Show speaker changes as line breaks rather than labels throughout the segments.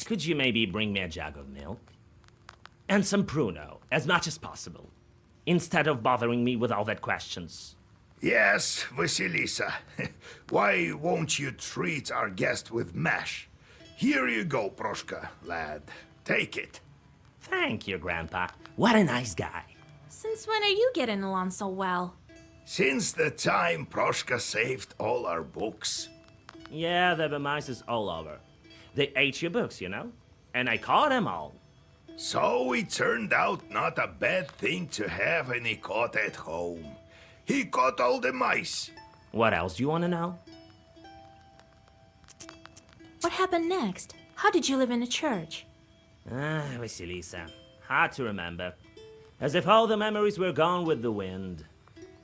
could you maybe bring me a jug of milk? And some pruno, as much as possible, instead of bothering me with all that questions.
Yes, Vasilisa. Why won't you treat our guest with mash? Here you go, Proshka, lad. Take it.
Thank you, Grandpa. What a nice guy.
Since when are you getting along so well?
Since the time Proshka saved all our books.
Yeah, there were mice all over. They ate your books, you know? And I caught them all.
So it turned out not a bad thing to have any caught at home. He caught all the mice.
What else do you want to know?
What happened next? How did you live in a church?
Vasilisa. Hard to remember. As if all the memories were gone with the wind.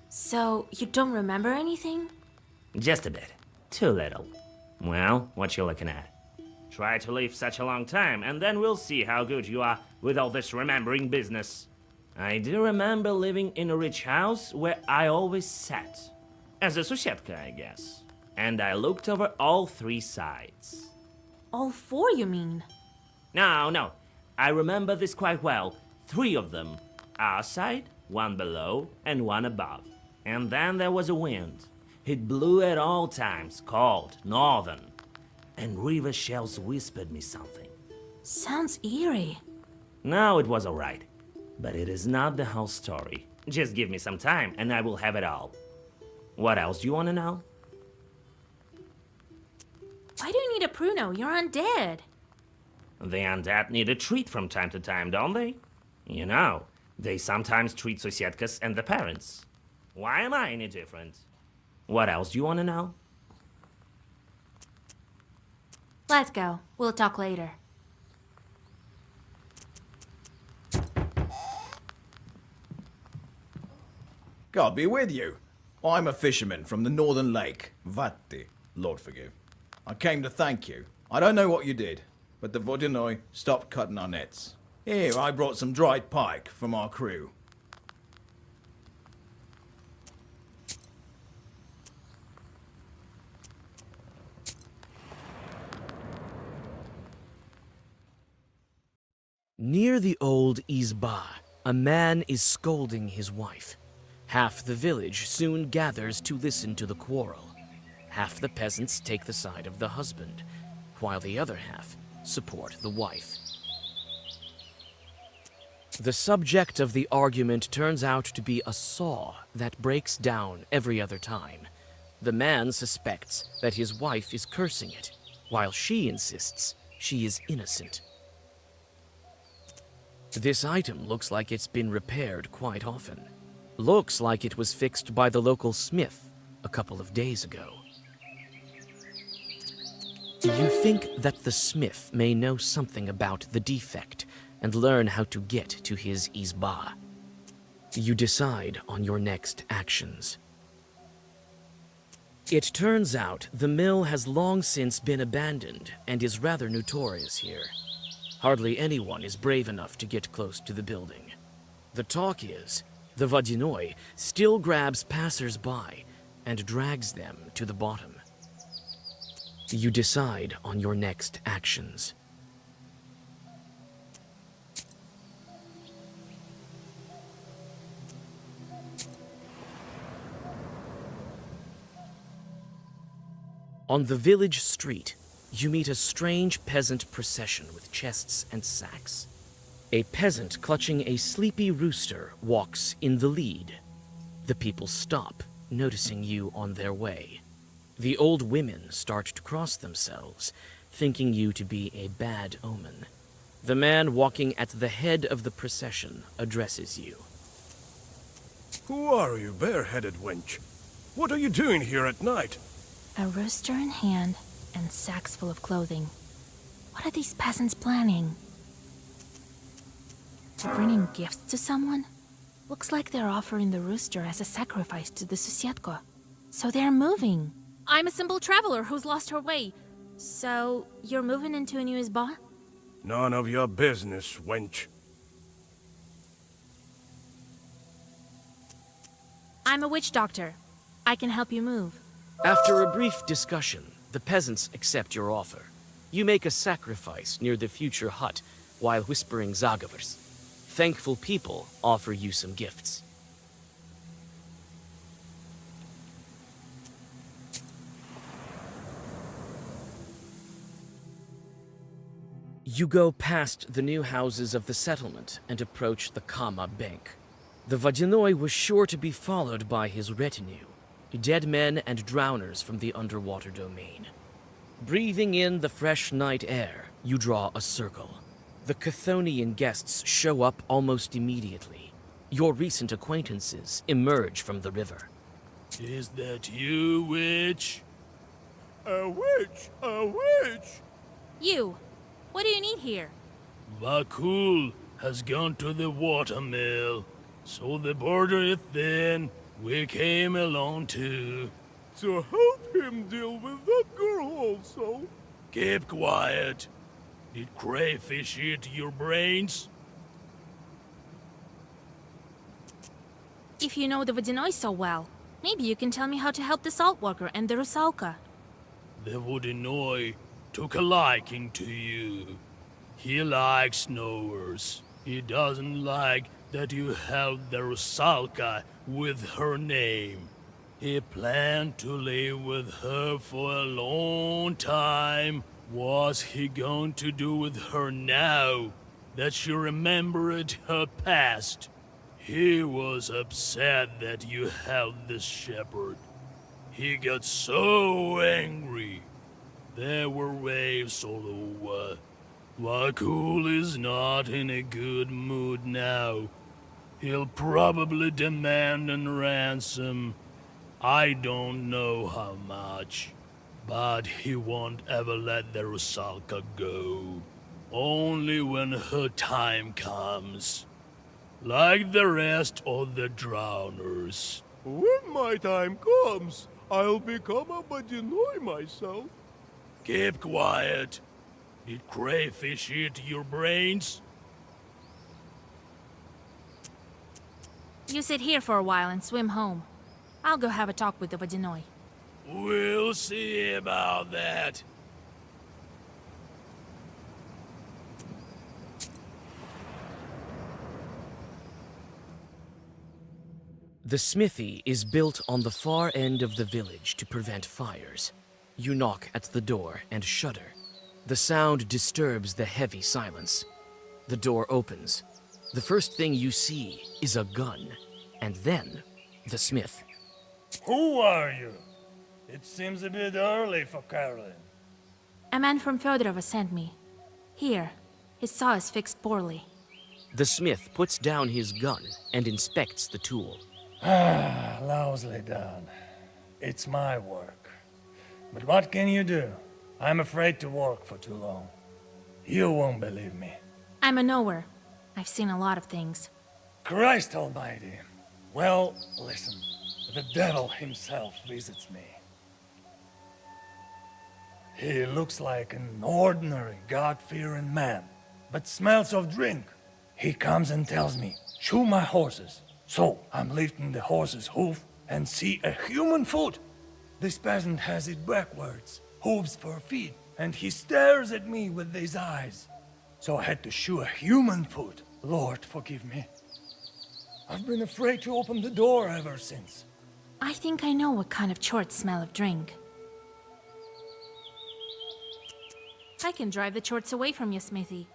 So, you don't remember anything?
Just a bit. Too little. Well, what you looking at? Try to live such a long time, and then we'll see how good you are with all this remembering business. I do remember living in a rich house where I always sat. As a sosietka, I guess. And I looked over all three sides.
All four, you mean?
No. I remember this quite well. Three of them. Our side, one below, and one above. And then there was a wind. It blew at all times, cold, northern. And river shells whispered me something.
Sounds eerie.
No, it was all right. But it is not the whole story. Just give me some time and I will have it all. What else do you want to know?
Why do you need a pruno? You're undead.
The undead need a treat from time to time, don't they? You know, they sometimes treat sosietkas and the parents. Why am I any different? What else do you want to know?
Let's go. We'll talk later.
God be with you. I'm a fisherman from the northern lake, Vatti, Lord forgive. I came to thank you. I don't know what you did, but the Vodinoi stopped cutting our nets. Here, I brought some dried pike from our crew.
Near the old Izba, a man is scolding his wife. Half the village soon gathers to listen to the quarrel. Half the peasants take the side of the husband, while the other half support the wife. The subject of the argument turns out to be a saw that breaks down every other time. The man suspects that his wife is cursing it, while she insists she is innocent. This item looks like it's been repaired quite often. Looks like it was fixed by the local smith a couple of days ago. You think that the smith may know something about the defect and learn how to get to his izba. You decide on your next actions. It turns out the mill has long since been abandoned and is rather notorious here. Hardly anyone is brave enough to get close to the building. The talk is, the Vodinoi still grabs passers-by and drags them to the bottom. You decide on your next actions. On the village street, you meet a strange peasant procession with chests and sacks. A peasant clutching a sleepy rooster walks in the lead. The people stop, noticing you on their way. The old women start to cross themselves, thinking you to be a bad omen. The man walking at the head of the procession addresses you.
Who are you, bareheaded wench? What are you doing here at night?
A rooster in hand and sacks full of clothing. What are these peasants planning? They're bringing gifts to someone? Looks like they're offering the rooster as a sacrifice to the Susietko. So they're moving. I'm a simple traveler who's lost her way. So, you're moving into a new izba?
None of your business, wench.
I'm a witch doctor. I can help you move.
After a brief discussion, the peasants accept your offer. You make a sacrifice near the future hut while whispering Zagavers. Thankful people offer you some gifts. You go past the new houses of the settlement and approach the Kama Bank. The Vadinoi was sure to be followed by his retinue, dead men and drowners from the underwater domain. Breathing in the fresh night air, you draw a circle. The Chthonian guests show up almost immediately. Your recent acquaintances emerge from the river.
Is that you, witch?
A witch! A witch!
You! What do you need here?
Vakul has gone to the watermill, so the border is thin. We came along too.
To help him deal with that girl also.
Keep quiet. Did crayfish eat your brains?
If you know the Vadinoi so well, maybe you can tell me how to help the Saltwalker and the Rusalka.
The Vodinoi took a liking to you. He likes knowers. He doesn't like that you held the Rusalka with her name. He planned to live with her for a long time. What's he going to do with her now that she remembered her past? He was upset that you held the shepherd. He got so angry. There were waves all over. Vakul is not in a good mood now. He'll probably demand a ransom. I don't know how much, but he won't ever let the Rusalka go. Only when her time comes. Like the rest of the drowners.
When my time comes, I'll become a Vadinoi myself.
Keep quiet. Did crayfish eat your brains?
You sit here for a while and swim home. I'll go have a talk with the Vadinoi.
We'll see about that.
The smithy is built on the far end of the village to prevent fires. You knock at the door and shudder. The sound disturbs the heavy silence. The door opens. The first thing you see is a gun, and then the smith.
Who are you? It seems a bit early for Carolyn.
A man from Fyodorova sent me. Here, his saw is fixed poorly.
The smith puts down his gun and inspects the tool.
Lousily done. It's my work. But what can you do? I'm afraid to work for too long. You won't believe me.
I'm a knower. I've seen a lot of things.
Christ almighty. Well, listen. The devil himself visits me. He looks like an ordinary, God-fearing man, but smells of drink. He comes and tells me, shoe my horses. So I'm lifting the horse's hoof and see a human foot. This peasant has it backwards, hooves for feet, and he stares at me with his eyes. So I had to shoe a human foot. Lord, forgive me. I've been afraid to open the door ever since.
I think I know what kind of chorts smell of drink. I can drive the chorts away from you, Smithy.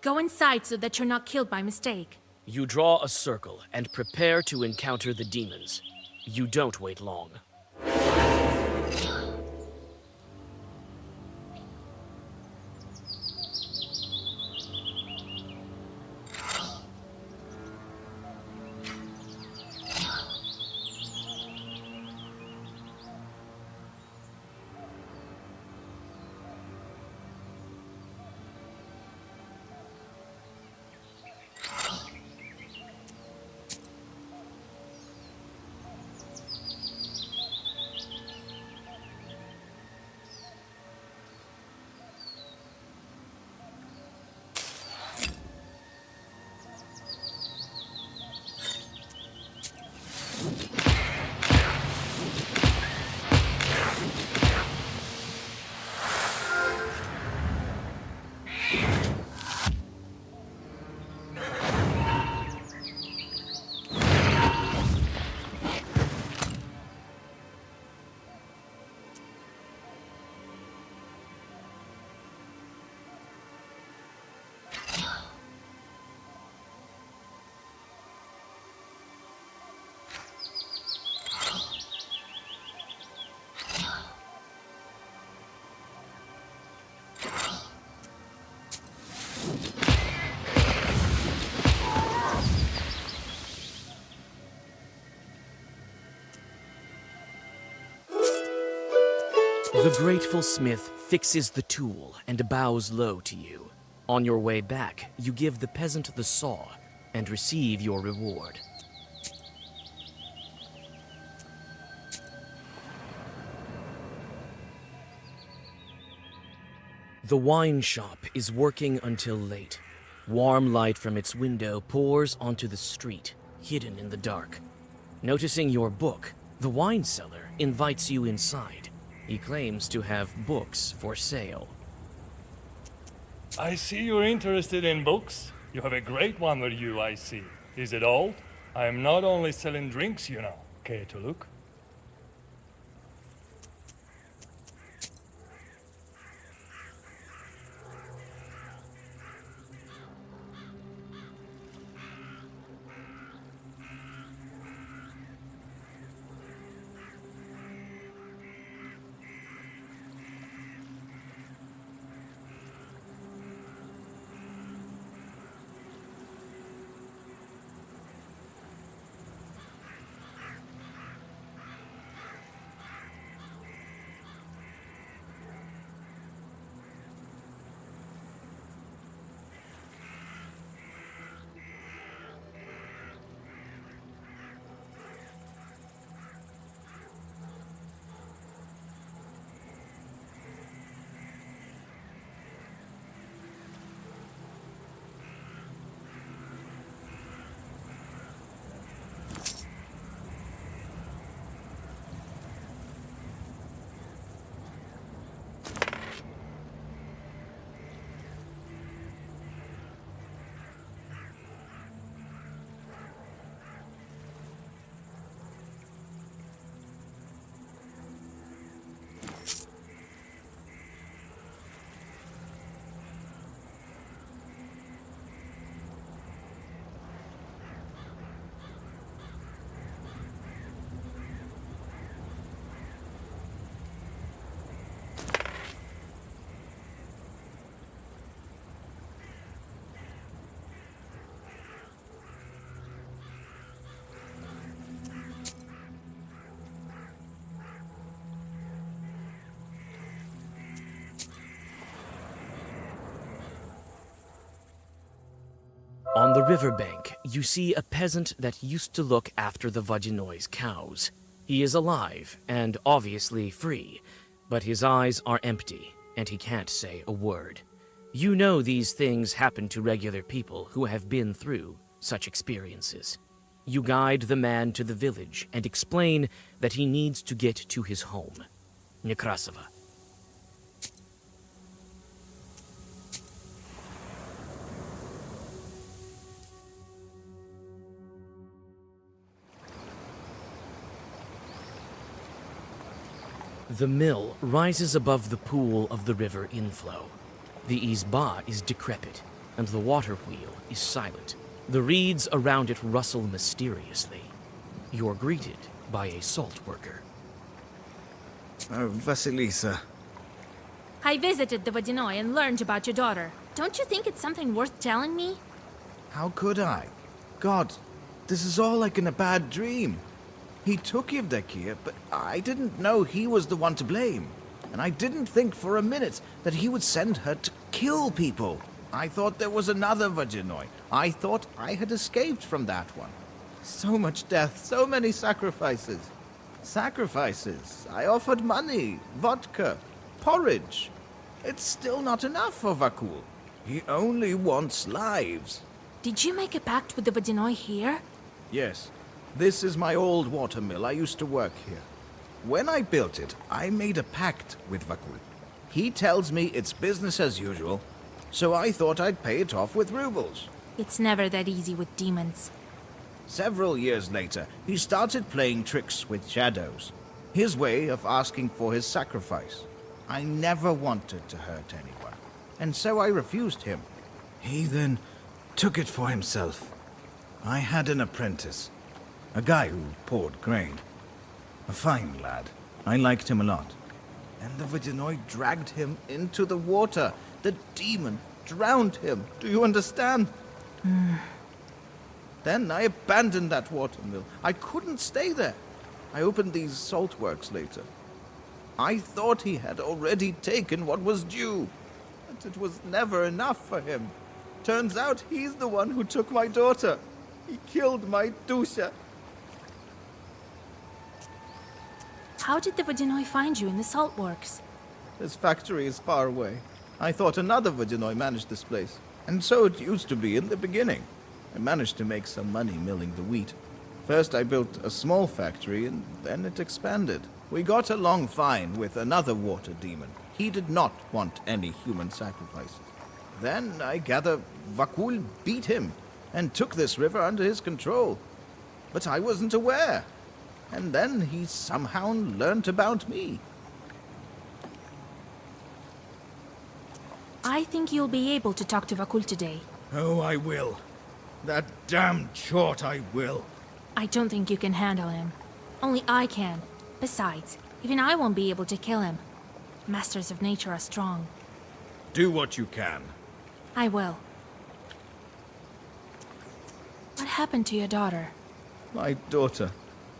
Go inside so that you're not killed by mistake.
You draw a circle and prepare to encounter the demons. You don't wait long. The grateful smith fixes the tool and bows low to you. On your way back, you give the peasant the saw and receive your reward. The wine shop is working until late. Warm light from its window pours onto the street, hidden in the dark. Noticing your book, the wine seller invites you inside. He claims to have books for sale.
I see you're interested in books. You have a great one with you, I see. Is it old? I am not only selling drinks, you know. Care to look?
On the riverbank, you see a peasant that used to look after the Vodinoi's cows. He is alive and obviously free, but his eyes are empty and he can't say a word. You know these things happen to regular people who have been through such experiences. You guide the man to the village and explain that he needs to get to his home, Nekrasova. The mill rises above the pool of the river inflow. The izba is decrepit, and the water wheel is silent. The reeds around it rustle mysteriously. You're greeted by a salt worker.
Oh, Vasilisa.
I visited the Vodinoi and learned about your daughter. Don't you think it's something worth telling me?
How could I? God, this is all like in a bad dream. He took Yevdokia, but I didn't know he was the one to blame. And I didn't think for a minute that he would send her to kill people. I thought there was another Vodinoi. I thought I had escaped from that one. So much death, so many sacrifices. Sacrifices. I offered money, vodka, porridge. It's still not enough for Vakul. He only wants lives.
Did you make a pact with the Vodinoi here?
Yes. This is my old watermill. I used to work here. When I built it, I made a pact with Vakul. He tells me it's business as usual, so I thought I'd pay it off with rubles.
It's never that easy with demons.
Several years later, he started playing tricks with shadows. His way of asking for his sacrifice. I never wanted to hurt anyone, and so I refused him. He then took it for himself. I had an apprentice. A guy who poured grain. A fine lad. I liked him a lot. And the Vodinoi dragged him into the water. The demon drowned him. Do you understand? Then I abandoned that watermill. I couldn't stay there. I opened these salt works later. I thought he had already taken what was due, but it was never enough for him. Turns out he's the one who took my daughter. He killed my Dusia.
How did the Vodinoi find you in the salt works?
This factory is far away. I thought another Vodinoi managed this place, and so it used to be in the beginning. I managed to make some money milling the wheat. First I built a small factory, and then it expanded. We got along fine with another water demon. He did not want any human sacrifices. Then I gather Vakul beat him and took this river under his control. But I wasn't aware. And then he somehow learned about me.
I think you'll be able to talk to Vakul today.
Oh, I will. That damn chort I will.
I don't think you can handle him. Only I can. Besides, even I won't be able to kill him. Masters of nature are strong.
Do what you can.
I will. What happened to your daughter?
My daughter.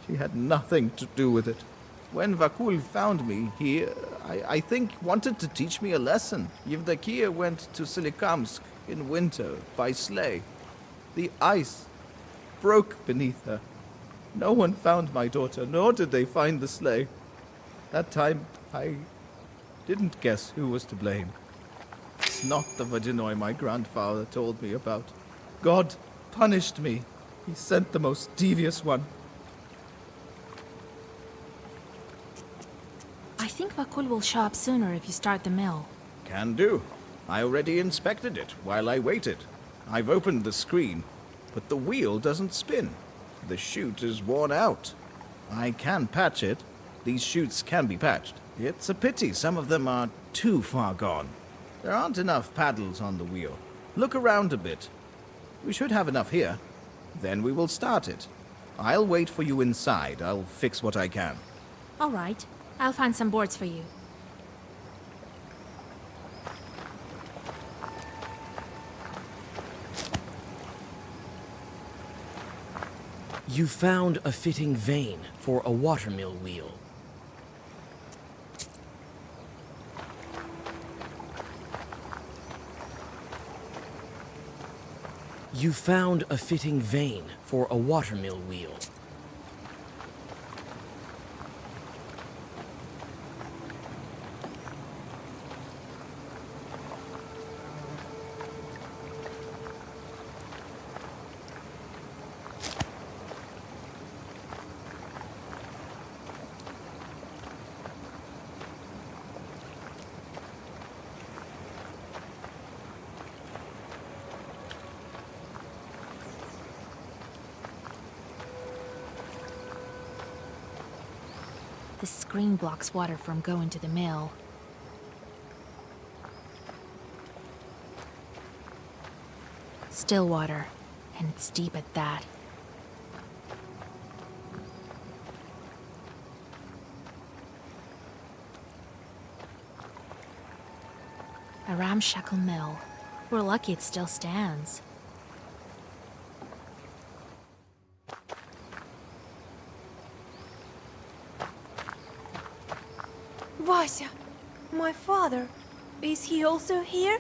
She had nothing to do with it. When Vakul found me, I think, wanted to teach me a lesson. Yevdokia went to Silikamsk in winter by sleigh. The ice broke beneath her. No one found my daughter, nor did they find the sleigh. That time, I didn't guess who was to blame. It's not the Vodinoi my grandfather told me about. God punished me. He sent the most devious one.
I think Vakul will show up sooner if you start the mill.
Can do. I already inspected it while I waited. I've opened the screen, but the wheel doesn't spin. The chute is worn out. I can patch it. These chutes can be patched. It's a pity some of them are too far gone. There aren't enough paddles on the wheel. Look around a bit. We should have enough here. Then we will start it. I'll wait for you inside. I'll fix what I can.
All right. I'll find some boards for you.
You found a fitting vane for a watermill wheel. You found a fitting vane for a watermill wheel.
The screen blocks water from going to the mill. Still water, and it's deep at that. A ramshackle mill. We're lucky it still stands.
Vasya, my father, is he also here?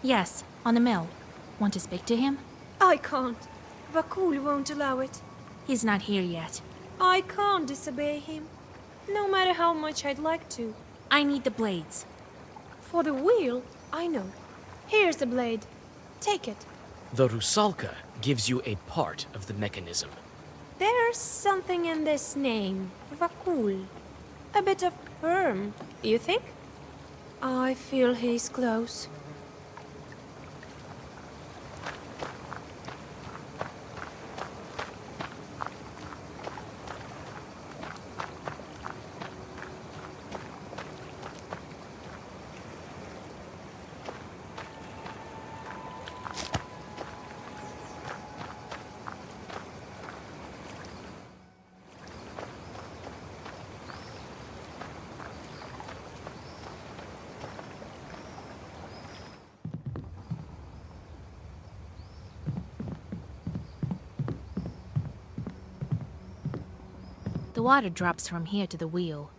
Yes, on the mill. Want to speak to him?
I can't. Vakul won't allow it.
He's not here yet.
I can't disobey him, no matter how much I'd like to.
I need the blades.
For the wheel, I know. Here's the blade. Take it.
The Rusalka gives you a part of the mechanism.
There's something in this name, Vakul. A bit of Herm, you think? I feel he's close.
The water drops from here to the wheel.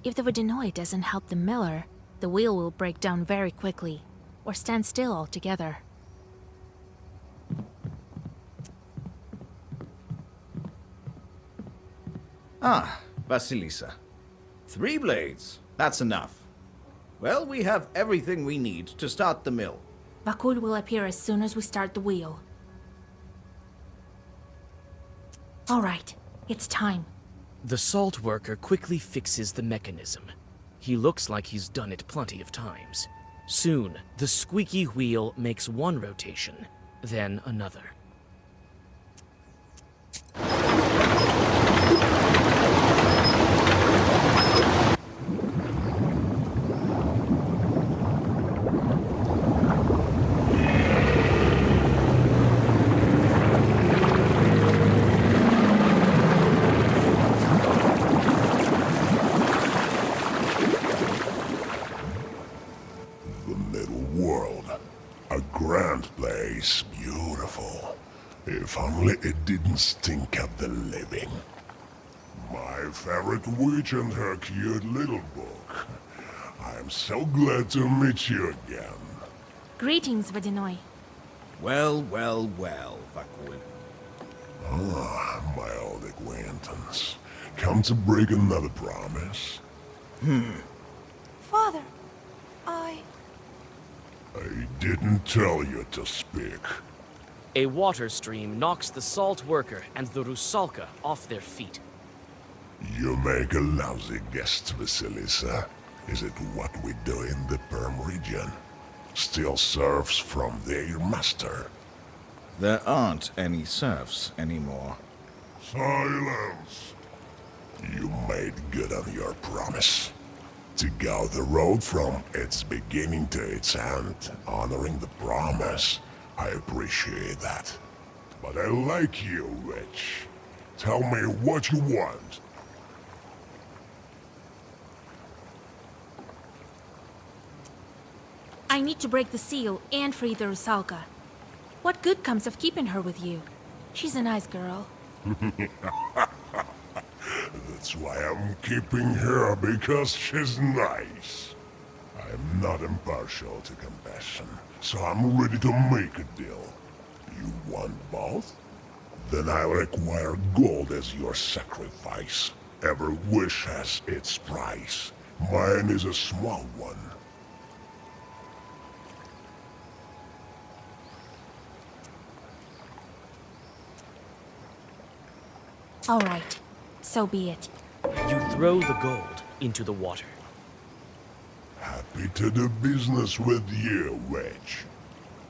If the Vodinoi doesn't help the miller, the wheel will break down very quickly, or stand still altogether.
Ah, Vasilisa. 3 blades. That's enough. Well, we have everything we need to start the mill.
Vakul will appear as soon as we start the wheel. All right, it's time.
The salt worker quickly fixes the mechanism. He looks like he's done it plenty of times. Soon, the squeaky wheel makes one rotation, then another.
The middle world. A grand place, beautiful. If only it didn't stink up the living. My favorite witch and her cute little book. I'm so glad to meet you again.
Greetings, Vodinoi.
Well, well, well, Vakul.
Ah, my old acquaintance. Come to break another promise?
Father,
I didn't tell you to speak.
A water stream knocks the salt worker and the Rusalka off their feet.
You make a lousy guest, Vasilisa. Is it what we do in the Perm region? Steal serfs from their master.
There aren't any serfs anymore.
Silence! You made good on your promise. To go the road from its beginning to its end, honoring the promise. I appreciate that. But I like you, witch. Tell me what you want.
I need to break the seal and free the Rusalka. What good comes of keeping her with you? She's a nice girl.
That's why I'm keeping her, because she's nice. I'm not impartial to compassion, so I'm ready to make a deal. You want both? Then I'll require gold as your sacrifice. Every wish has its price. Mine is a small one.
All right, so be it.
You throw the gold into the water.
Happy to do business with you, witch.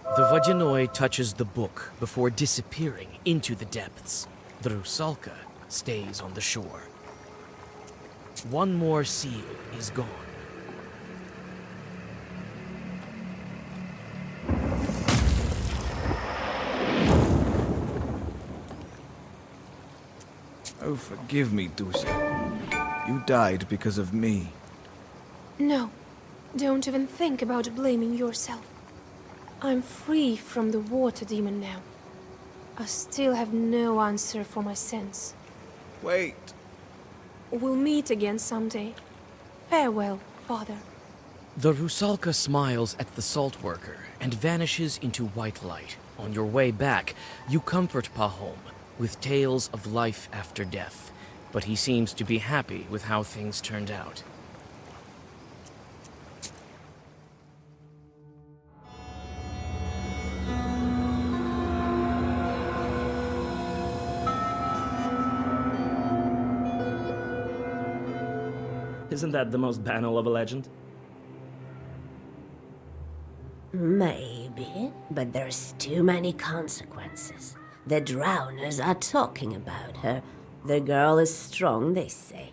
The Vodinoi touches the book before disappearing into the depths. The Rusalka stays on the shore. One more seal is gone.
Oh, forgive me, Dusa. You died because of me.
no. Don't even think about blaming yourself. I'm free from the water demon now. I still have no answer for my sins.
Wait.
We'll meet again someday. Farewell, Father.
The Rusalka smiles at the salt worker and vanishes into white light. On your way back, you comfort Pahom with tales of life after death, but he seems to be happy with how things turned out.
Isn't that the most banal of a legend?
Maybe, but there's too many consequences. The drowners are talking about her. The girl is strong, they say.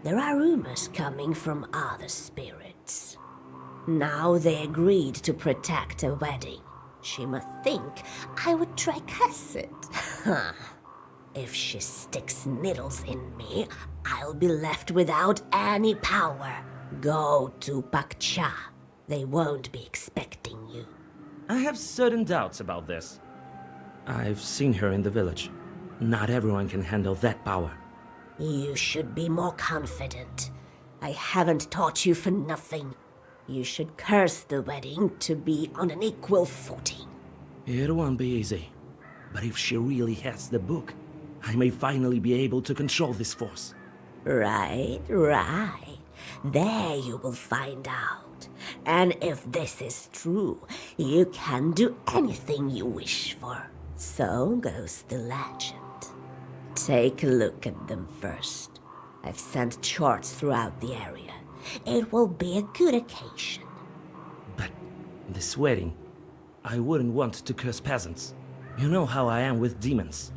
There are rumors coming from other spirits. Now they agreed to protect a wedding. She must think I would try curse it. If she sticks needles in me, I'll be left without any power. Go to Pakcha. They won't be expecting you.
I have certain doubts about this. I've seen her in the village. Not everyone can handle that power.
You should be more confident. I haven't taught you for nothing. You should curse the wedding to be on an equal footing.
It won't be easy. But if she really has the book, I may finally be able to control this force.
Right. There you will find out. And if this is true, you can do anything you wish for. So goes the legend. Take a look at them first. I've sent charts throughout the area. It will be a good occasion.
But this wedding, I wouldn't want to curse peasants. You know how I am with demons.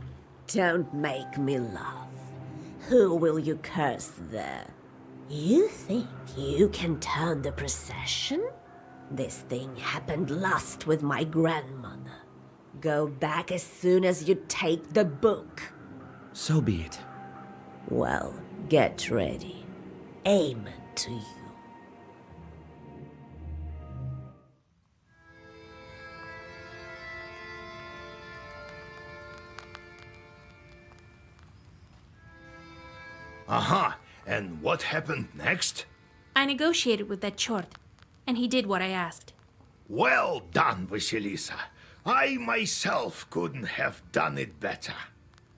Don't make me laugh. Who will you curse there? You think you can turn the procession? This thing happened last with my grandmother. Go back as soon as you take the book.
So be it.
Well, get ready. Amen to you.
Aha! And what happened next?
I negotiated with that chort, and he did what I asked.
Well done, Vasilisa. I myself couldn't have done it better.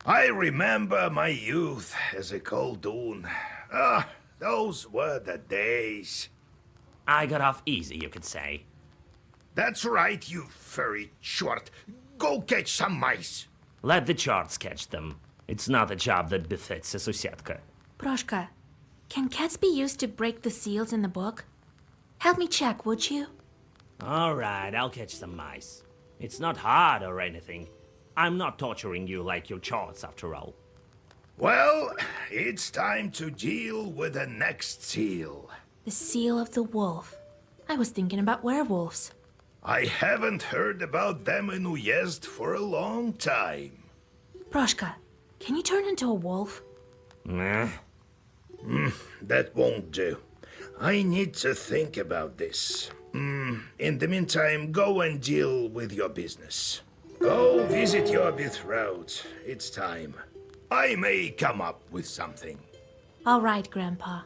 I remember my youth as a coldoon. Those were the days.
I got off easy, you could say.
That's right, you furry chort. Go catch some mice.
Let the charts catch them. It's not a job that befits a Susietka.
Proshka, can cats be used to break the seals in the book? Help me check, would you?
All right, I'll catch some mice. It's not hard or anything. I'm not torturing you like your charts, after all.
Well, it's time to deal with the next seal.
The seal of the wolf. I was thinking about werewolves.
I haven't heard about them in Uyezd for a long time.
Proshka, can you turn into a wolf?
Nah.
That won't do. I need to think about this. In the meantime, go and deal with your business. Go visit your betrothed. It's time. I may come up with something.
All right, Grandpa.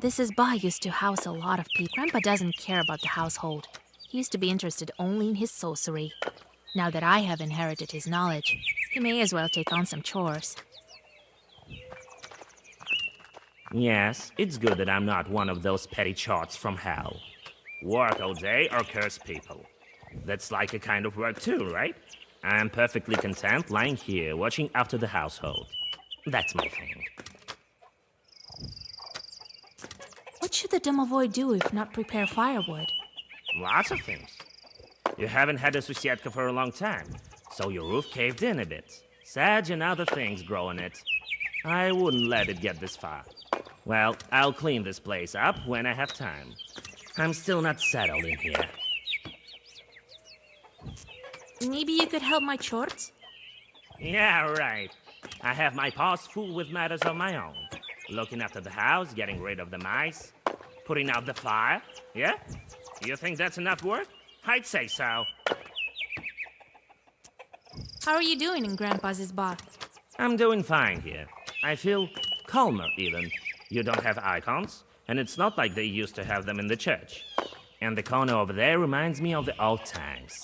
This is Ba used to house a lot of people. Grandpa doesn't care about the household. He used to be interested only in his sorcery. Now that I have inherited his knowledge, he may as well take on some chores.
Yes, it's good that I'm not one of those petty charts from hell. Work all day or curse people. That's like a kind of work too, right? I'm perfectly content lying here watching after the household. That's my thing.
What should the domovoi do if not prepare firewood?
Lots of things. You haven't had a Susietka for a long time, so your roof caved in a bit. Sedge and other things grow on it. I wouldn't let it get this far. Well, I'll clean this place up when I have time. I'm still not settled in here.
Maybe you could help my chores?
Yeah, right. I have my paws full with matters of my own. Looking after the house, getting rid of the mice, putting out the fire. Yeah? You think that's enough work? I'd say so.
How are you doing in Grandpa's bar?
I'm doing fine here. I feel calmer, even. You don't have icons, and it's not like they used to have them in the church. And the corner over there reminds me of the old times.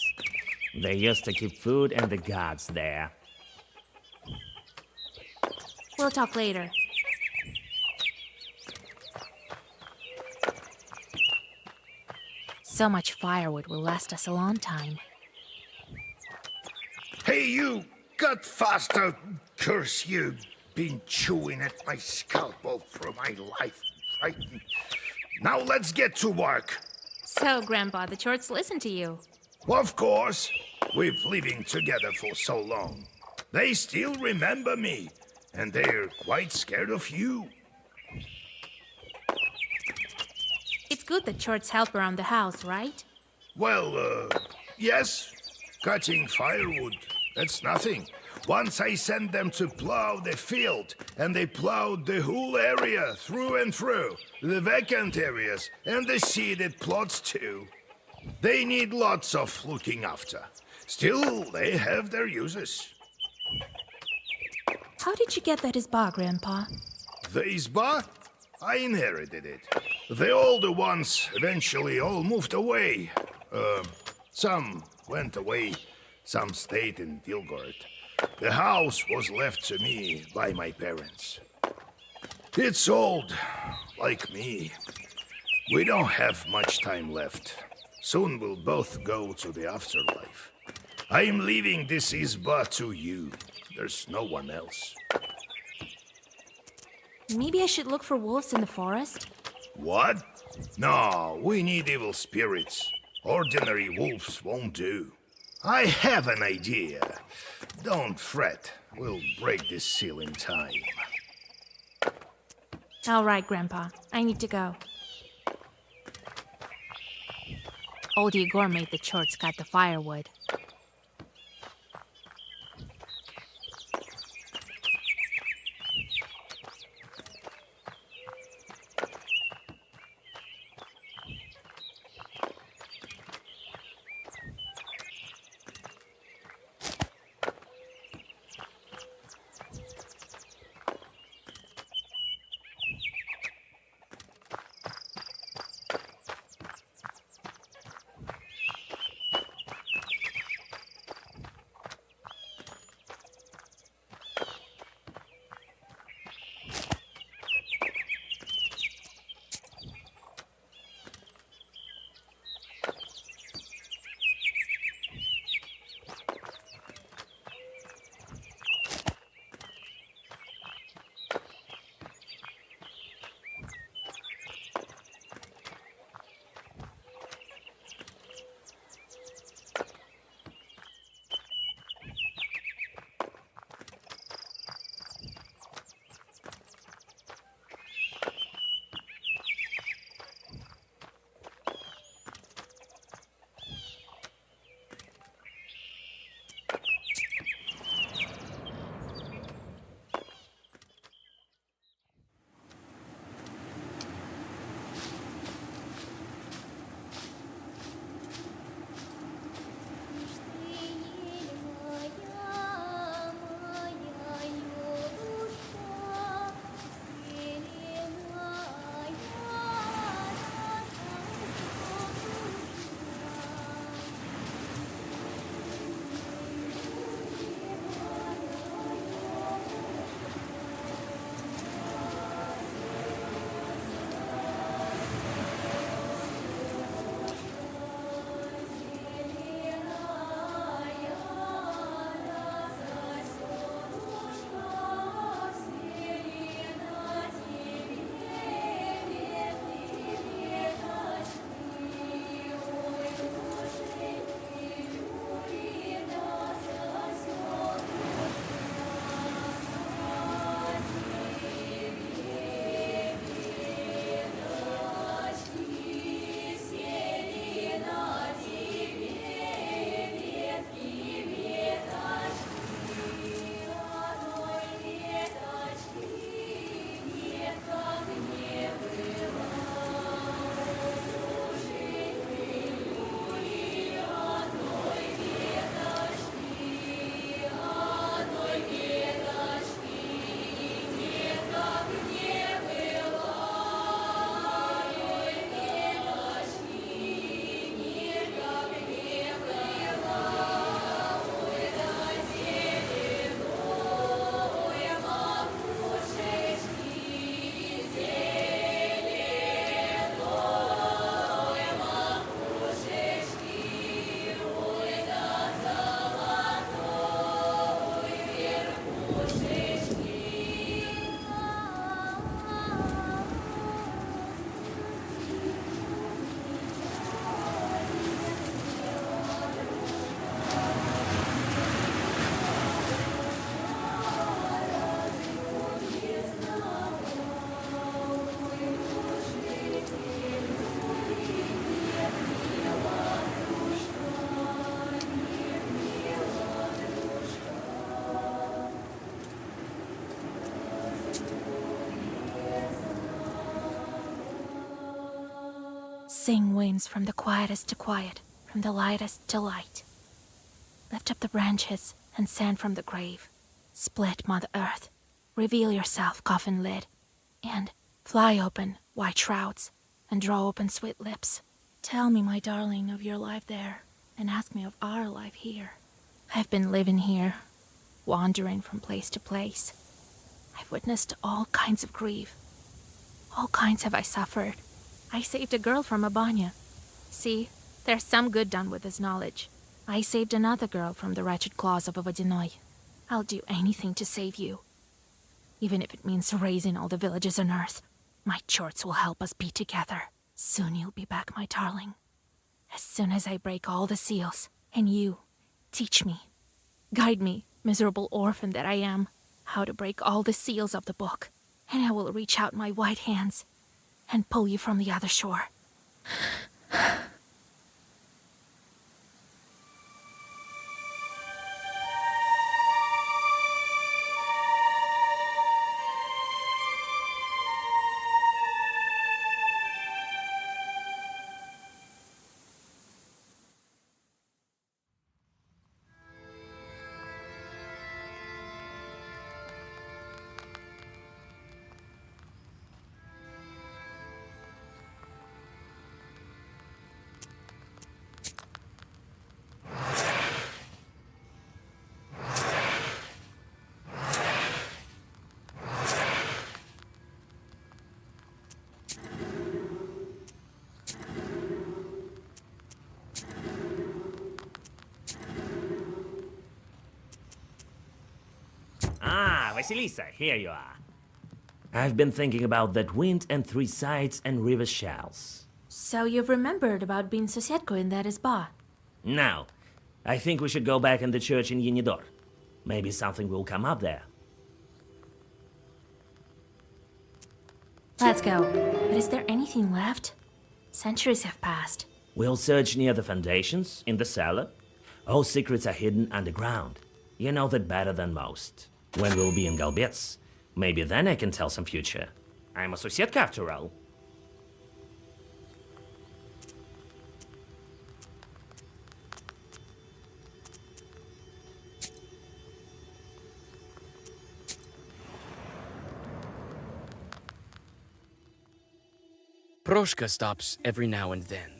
They used to keep food and the gods there.
We'll talk later. So much firewood will last us a long time.
Hey, you! Cut faster! Curse you! Been chewing at my scalp all through my life. Frightened. Now let's get to work.
So, Grandpa, the Chorts listen to you.
Of course. We've living together for so long. They still remember me, and they're quite scared of you.
It's good that Chorts help around the house, right?
Well, yes. Cutting firewood, that's nothing. Once I sent them to plow the field, and they plowed the whole area through and through, the vacant areas, and the seeded plots too. They need lots of looking after. Still, they have their uses.
How did you get that Izba, Grandpa?
The Izba? I inherited it. The older ones eventually all moved away. Some went away, some stayed in Vilgord. The house was left to me by my parents. It's old, like me. We don't have much time left. Soon we'll both go to the afterlife. I'm leaving this Izba to you. There's no one else.
Maybe I should look for wolves in the forest?
What? No, we need evil spirits. Ordinary wolves won't do. I have an idea. Don't fret. We'll break this seal in time.
All right, Grandpa. I need to go. Old Igor made the Chorts cut the firewood. Sing, winds, from the quietest to quiet, from the lightest to light. Lift up the branches and sand from the grave. Split, Mother Earth. Reveal yourself, coffin lid. And fly open, white shrouds, and draw open sweet lips. Tell me, my darling, of your life there, and ask me of our life here. I've been living here, wandering from place to place. I've witnessed all kinds of grief. All kinds have I suffered. I saved a girl from a banya. See, there's some good done with this knowledge. I saved another girl from the wretched claws of a Vodinoy. I'll do anything to save you. Even if it means erasing all the villages on Earth, my chorts will help us be together. Soon you'll be back, my darling. As soon as I break all the seals, and you, teach me, guide me, miserable orphan that I am, how to break all the seals of the book, and I will reach out my white hands and pull you from the other shore.
Ah, Vasilisa, here you are. I've been thinking about that wind and three sides and river shells.
So you've remembered about being Sosietko in that isba?
Now, I think we should go back in the church in Yenidor. Maybe something will come up there.
Let's go. But is there anything left? Centuries have passed.
We'll search near the foundations, in the cellar. All secrets are hidden underground. You know that better than most. When we'll be in Galbets, maybe then I can tell some future. I'm a Sosietka after all.
Proshka stops every now and then.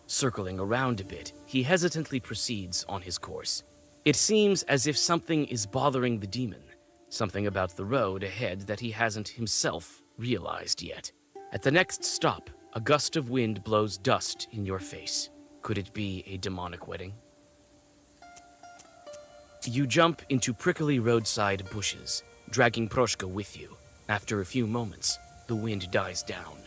Circling around a bit, he hesitantly proceeds on his course. It seems as if something is bothering the demon, something about the road ahead that he hasn't himself realized yet. At the next stop, a gust of wind blows dust in your face. Could it be a demonic wedding? You jump into prickly roadside bushes, dragging Proshka with you. After a few moments, the wind dies down.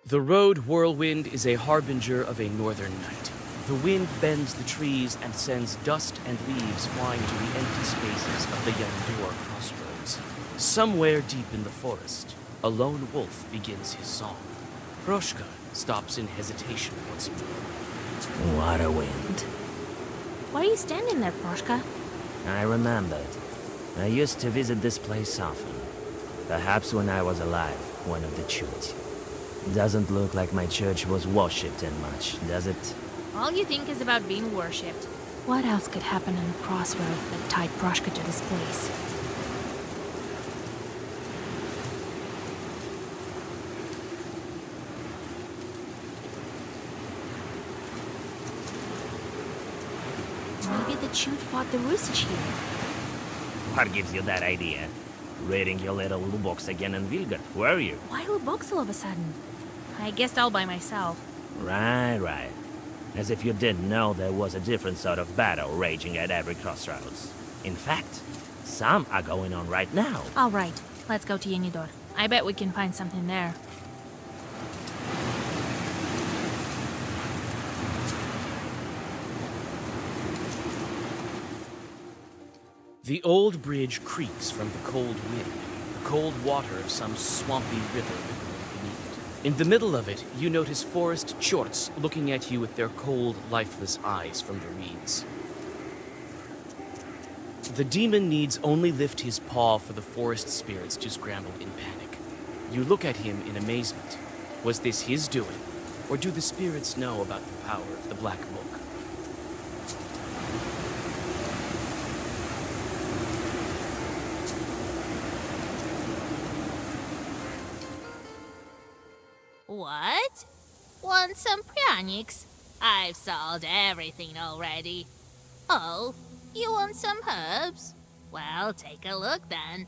The road whirlwind is a harbinger of a northern night. The wind bends the trees and sends dust and leaves flying to the empty spaces of the Yenidor crossroads. Somewhere deep in the forest, a lone wolf begins his song. Proshka stops in hesitation once more.
What a wind.
Why are you standing there, Proshka?
I remembered. I used to visit this place often. Perhaps when I was alive, one of the church. Doesn't look like my church was worshipped in much, does it?
All you think is about being worshipped. What else could happen in the crossroad that tied Proshka to this place? Maybe the Chute fought the Rusich here.
What gives you that idea? Reading your little books again in Vilgard, were you?
Why Lubox all of a sudden? I guessed all by myself.
Right. As if you didn't know there was a different sort of battle raging at every crossroads. In fact, some are going on right now.
All right, let's go to Yenidor. I bet we can find something there.
The old bridge creaks from the cold wind, the cold water of some swampy river beneath it. In the middle of it, you notice forest chorts looking at you with their cold, lifeless eyes from the reeds. The demon needs only lift his paw for the forest spirits to scramble in panic. You look at him in amazement. Was this his doing? Or do the spirits know about the power of the Black Book?
What? Want some pranics? I've sold everything already. Oh, you want some herbs? Well, take a look then.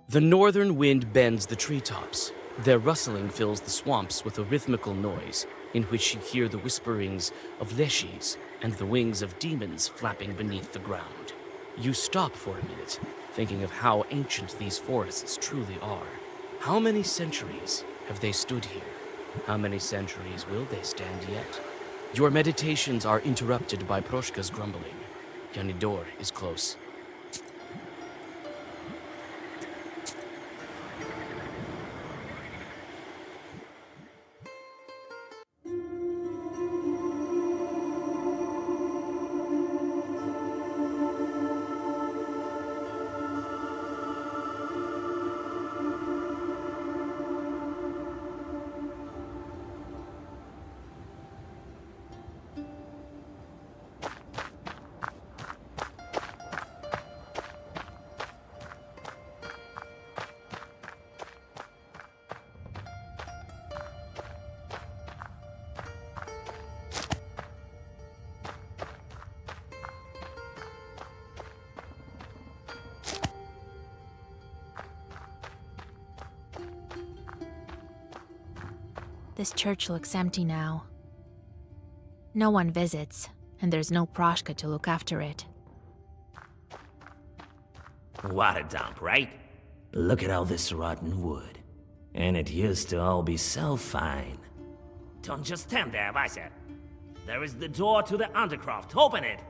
The northern wind bends the treetops. Their rustling fills the swamps with a rhythmical noise, in which you hear the whisperings of leshies and the wings of demons flapping beneath the ground. You stop for a minute, thinking of how ancient these forests truly are. How many centuries have they stood here? How many centuries will they stand yet? Your meditations are interrupted by Proshka's grumbling. Yanidor is close.
This church looks empty now. No one visits, and there's no Proshka to look after it.
What a dump, right? Look at all this rotten wood. And it used to all be so fine. Don't just stand there, Vaisa. There is the door to the undercroft. Open it!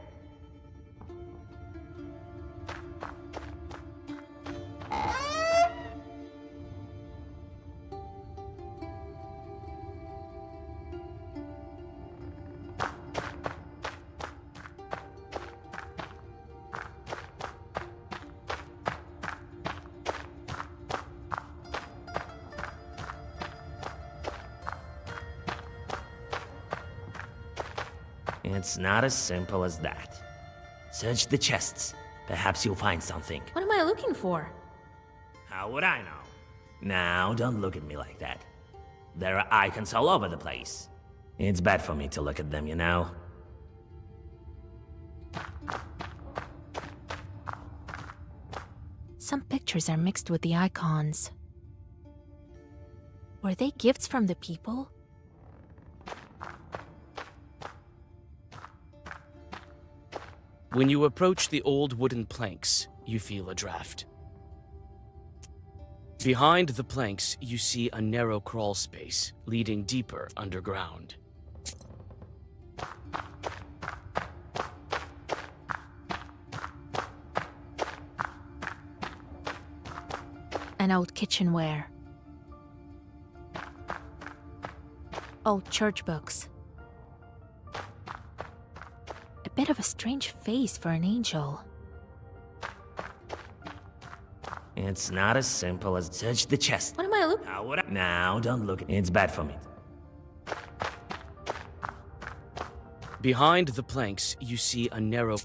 It's not as simple as that. Search the chests. Perhaps you'll find something.
What am I looking for?
How would I know? Now, don't look at me like that. There are icons all over the place. It's bad for me to look at them, you know?
Some pictures are mixed with the icons. Were they gifts from the people?
When you approach the old wooden planks, you feel a draft. Behind the planks, you see a narrow crawl space leading deeper underground.
An old kitchenware. Old church books. A bit of a strange face for an angel.
It's not as simple as search the chest.
What am I looking?
How would I? Now, don't look. It's bad for me.
Behind the planks, you see a narrow...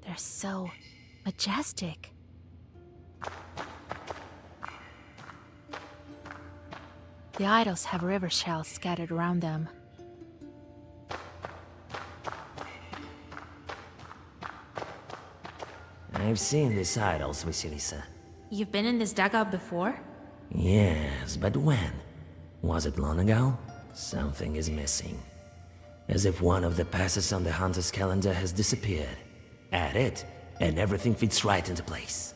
They're so majestic. The idols have river shells scattered around them.
I've seen these idols, Vasilisa.
You've been in this dugout before?
Yes, but when? Was it long ago? Something is missing. As if one of the passes on the hunter's calendar has disappeared. Add it, and everything fits right into place.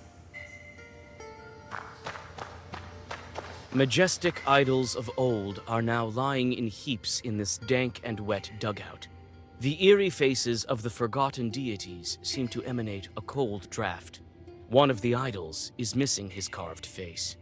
Majestic idols of old are now lying in heaps in this dank and wet dugout. The eerie faces of the forgotten deities seem to emanate a cold draft. One of the idols is missing his carved face.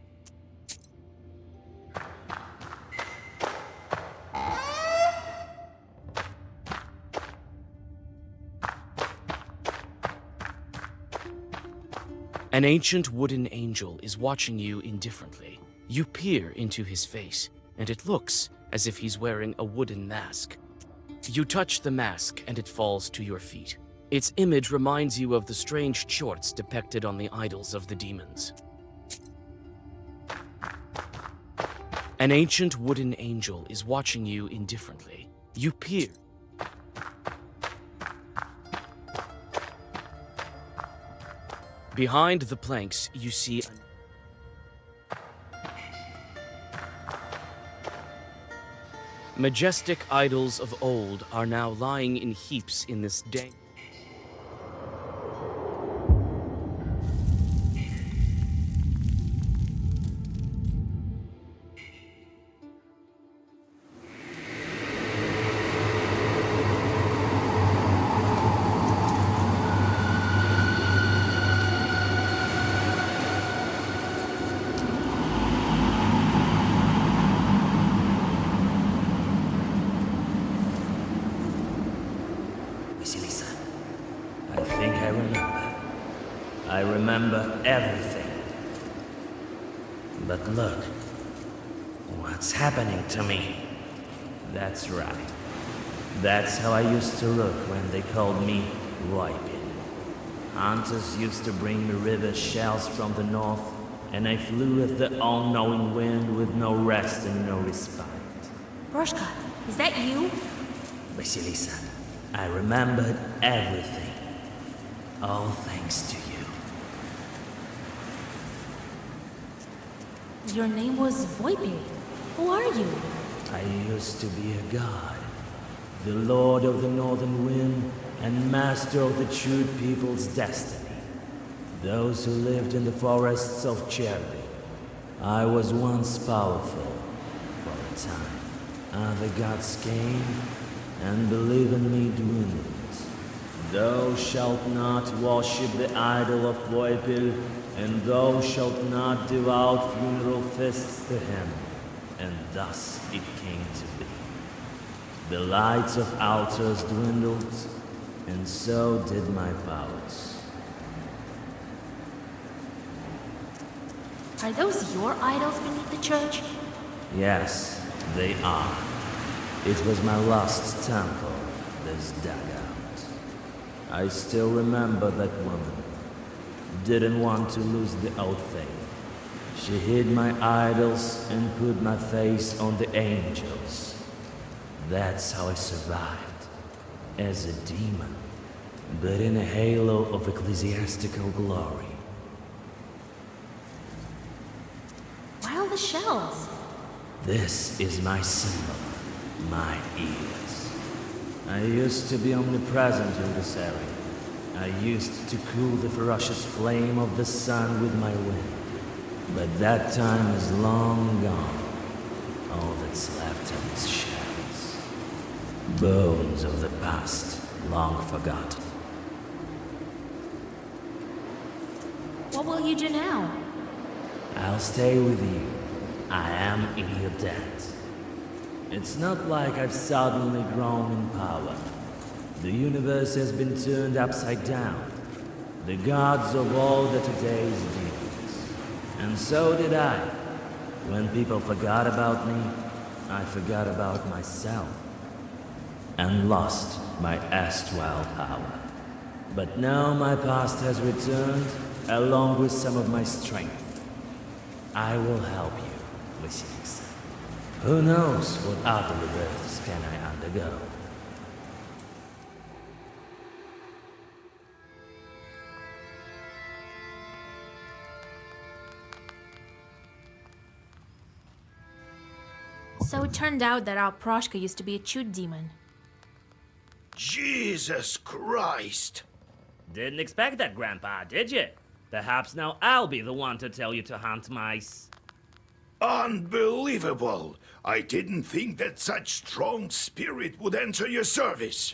An ancient wooden angel is watching you indifferently. You peer into his face, and it looks as if he's wearing a wooden mask. You touch the mask, and it falls to your feet. Its image reminds you of the strange chorts depicted on the idols of the demons. An ancient wooden angel is watching you indifferently. You peer. Behind the planks, you see majestic idols of old are now lying in heaps in this dank.
Vasilisa, I think I remember. I remember everything. But look, what's happening to me? That's right. That's how I used to look when they called me Voipin. Hunters used to bring me river shells from the north, and I flew with the all-knowing wind with no rest and no respite.
Broshka, is that you?
Vasilisa, I remembered everything. All thanks to you.
Your name was Voipin. Who are you?
I used to be a god, the lord of the northern wind and master of the true people's destiny. Those who lived in the forests of Cherry. I was once powerful for a time. Other gods came, and belief in me dwindled. Thou shalt not worship the idol of Voipil, and thou shalt not devout funeral feasts to him. And thus it came to be. The lights of altars dwindled, and so did my powers.
Are those your idols beneath the church?
Yes, they are. It was my lost temple, this dugout. I still remember that woman. Didn't want to lose the old faith. She hid my idols and put my face on the angels. That's how I survived. As a demon, but in a halo of ecclesiastical glory.
Why all the shells?
This is my symbol, my ears. I used to be omnipresent in this area. I used to cool the ferocious flame of the sun with my wind. But that time is long gone. All that's left are these shells. Bones of the past, long forgotten.
What will you do now?
I'll stay with you. I am in your debt. It's not like I've suddenly grown in power. The universe has been turned upside down. The gods of old are today's demons. And so did I. When people forgot about me, I forgot about myself. And lost my erstwhile power. But now my past has returned, along with some of my strength. I will help you, Vasilisa. Who knows what other births can I undergo?
So it turned out that our Proshka used to be a chute demon.
Jesus Christ!
Didn't expect that, Grandpa, did you? Perhaps now I'll be the one to tell you to hunt mice.
Unbelievable! I didn't think that such strong spirit would enter your service.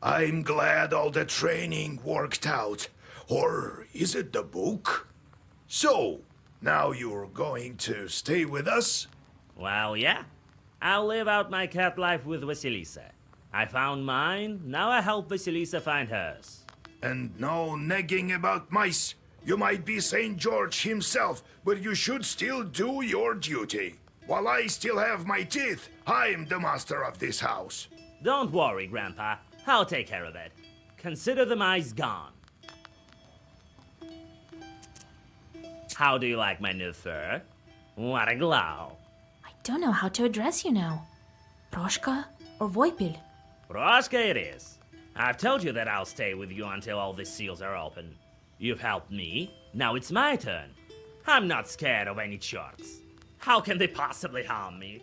I'm glad all the training worked out. Or is it the book? So, now you're going to stay with us?
Well, yeah. I'll live out my cat life with Vasilisa. I found mine, now I help Vasilisa find hers.
And no nagging about mice. You might be St. George himself, but you should still do your duty. While I still have my teeth, I'm the master of this house.
Don't worry, Grandpa. I'll take care of it. Consider the mice gone. How do you like my new fur? What a glow.
I don't know how to address you now. Proshka or Voipil?
Proshka it is. I've told you that I'll stay with you until all the seals are open. You've helped me, now it's my turn. I'm not scared of any charts. How can they possibly harm me?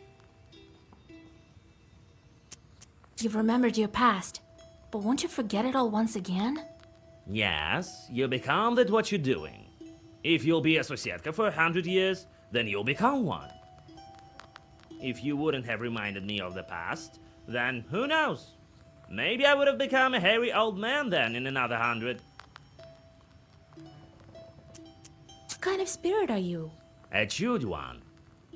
You've remembered your past, but won't you forget it all once again?
Yes, you become that what you're doing. If you'll be a Sosietka for 100 years, then you'll become one. If you wouldn't have reminded me of the past, then who knows? Maybe I would have become a hairy old man then in another 100.
What kind of spirit are you?
A chewed one.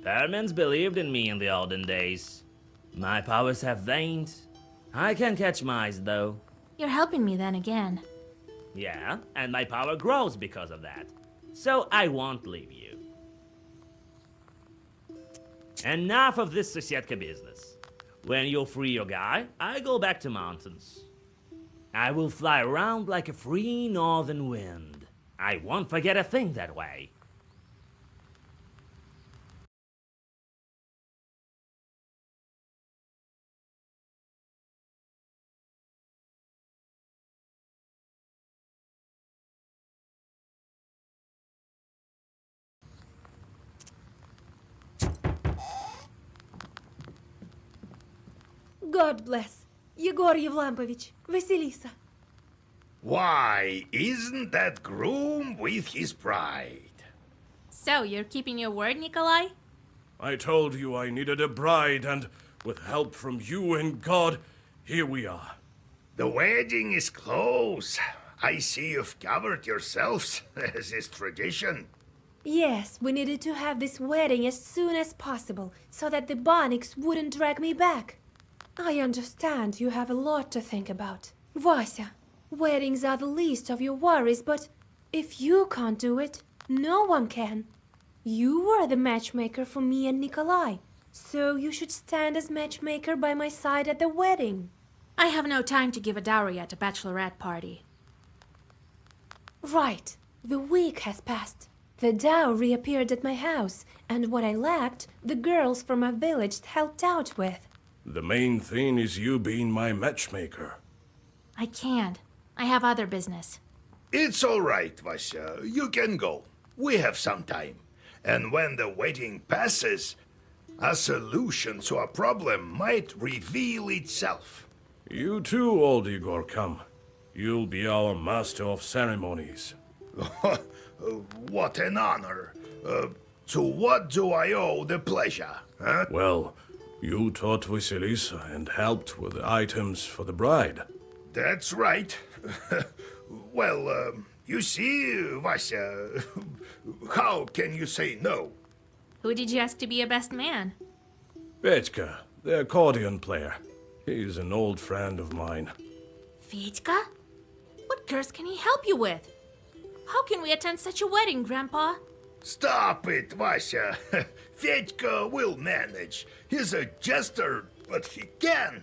Permans believed in me in the olden days. My powers have waned. I can catch mice, though.
You're helping me then again.
Yeah, and my power grows because of that. So I won't leave you. Enough of this Sosietka business. When you'll free your guy, I go back to mountains. I will fly around like a free northern wind. I won't forget a thing that way.
God bless. Yegor Yevlampovich, Vasilisa.
Why, isn't that groom with his bride?
So, you're keeping your word, Nikolai?
I told you I needed a bride, and with help from you and God, here we are.
The wedding is close. I see you've covered yourselves, as is tradition.
Yes, we needed to have this wedding as soon as possible, so that the Bonics wouldn't drag me back. I understand you have a lot to think about. Vasya, weddings are the least of your worries, but if you can't do it, no one can. You were the matchmaker for me and Nikolai, so you should stand as matchmaker by my side at the wedding.
I have no time to give a dowry at a bachelorette party.
Right. The week has passed. The dowry appeared at my house, and what I lacked, the girls from my village helped out with.
The main thing is you being my matchmaker.
I can't. I have other business.
It's all right, Vasya. You can go. We have some time. And when the wedding passes, a solution to a problem might reveal itself.
You too, old Igor, come. You'll be our master of ceremonies.
What an honor. To what do I owe the pleasure, huh?
Well, you taught Vasilisa and helped with the items for the bride.
That's right. Well, you see, Vasya, how can you say no?
Who did you ask to be your best man?
Petьka, the accordion player. He's an old friend of mine.
Fedьka? What curse can he help you with? How can we attend such a wedding, Grandpa?
Stop it, Vasya. Fedьka will manage. He's a jester, but he can.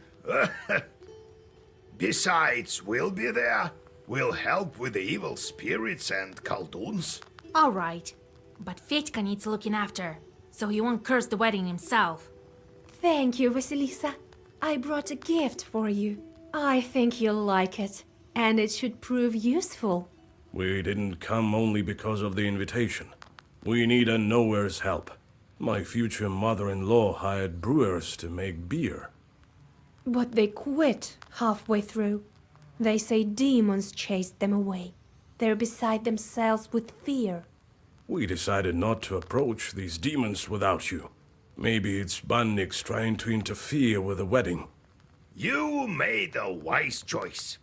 Besides, we'll be there. We'll help with the evil spirits and Khalduns.
All right. But Fedьka needs looking after, so he won't curse the wedding himself.
Thank you, Vasilisa. I brought a gift for you. I think you'll like it, and it should prove useful.
We didn't come only because of the invitation. We need a knower's help. My future mother-in-law hired brewers to make beer.
But they quit halfway through. They say demons chased them away. They're beside themselves with fear.
We decided not to approach these demons without you. Maybe it's Bandix trying to interfere with the wedding.
You made a wise choice.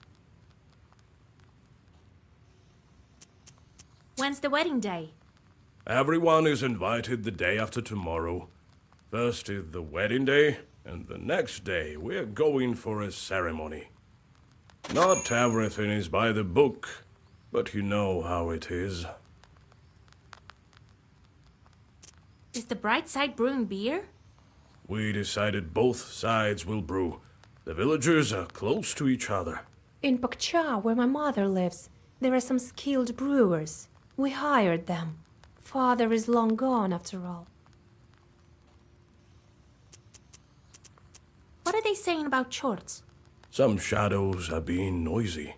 When's the wedding day?
Everyone is invited the day after tomorrow. First is the wedding day, and the next day we're going for a ceremony. Not everything is by the book, but you know how it is.
Is the bright side brewing beer?
We decided both sides will brew. The villagers are close to each other.
In Pakcha, where my mother lives, there are some skilled brewers. We hired them. Father is long gone, after all.
What are they saying about Chorts?
Some shadows are being noisy,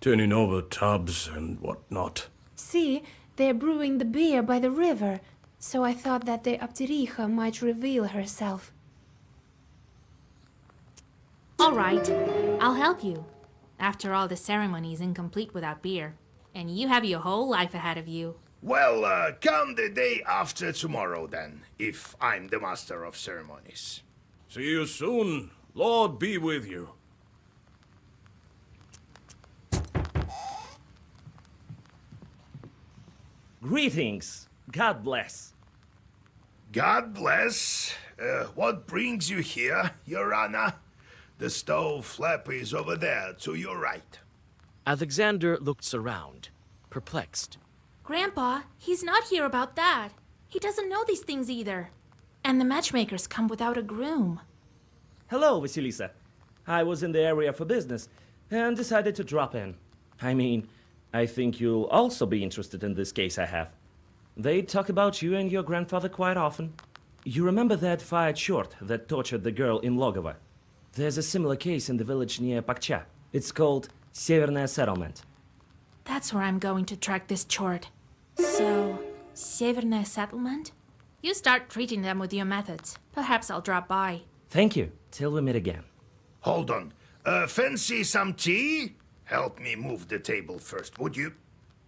turning over tubs and whatnot.
See, they're brewing the beer by the river, so I thought that the Aptericha might reveal herself.
All right, I'll help you. After all, the ceremony is incomplete without beer, and you have your whole life ahead of you.
Well, come the day after tomorrow then, if I'm the master of ceremonies.
See you soon. Lord be with you.
Greetings. God bless.
God bless. What brings you here, Your Honor? The stove flap is over there, to your right.
Alexander looks around, perplexed.
Grandpa, he's not here about that. He doesn't know these things either. And the matchmakers come without a groom.
Hello, Vasilisa. I was in the area for business and decided to drop in. I mean, I think you'll also be interested in this case I have. They talk about you and your grandfather quite often. You remember that fired short that tortured the girl in Logovo? There's a similar case in the village near Pakcha. It's called Severная Settlement.
That's where I'm going to track this Chort. So, Severная Settlement? You start treating them with your methods. Perhaps I'll drop by.
Thank you. Till we meet again.
Hold on. Fancy some tea? Help me move the table first, would you?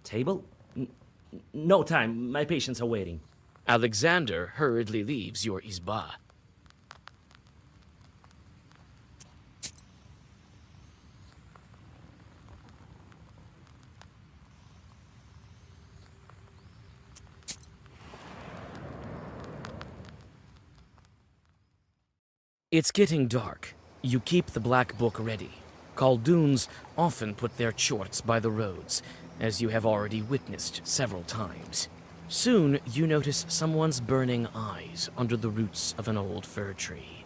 Table? No time. My patients are waiting.
Alexander hurriedly leaves your izba. It's getting dark. You keep the black book ready. Khaldoons often put their chorts by the roads, as you have already witnessed several times. Soon, you notice someone's burning eyes under the roots of an old fir tree.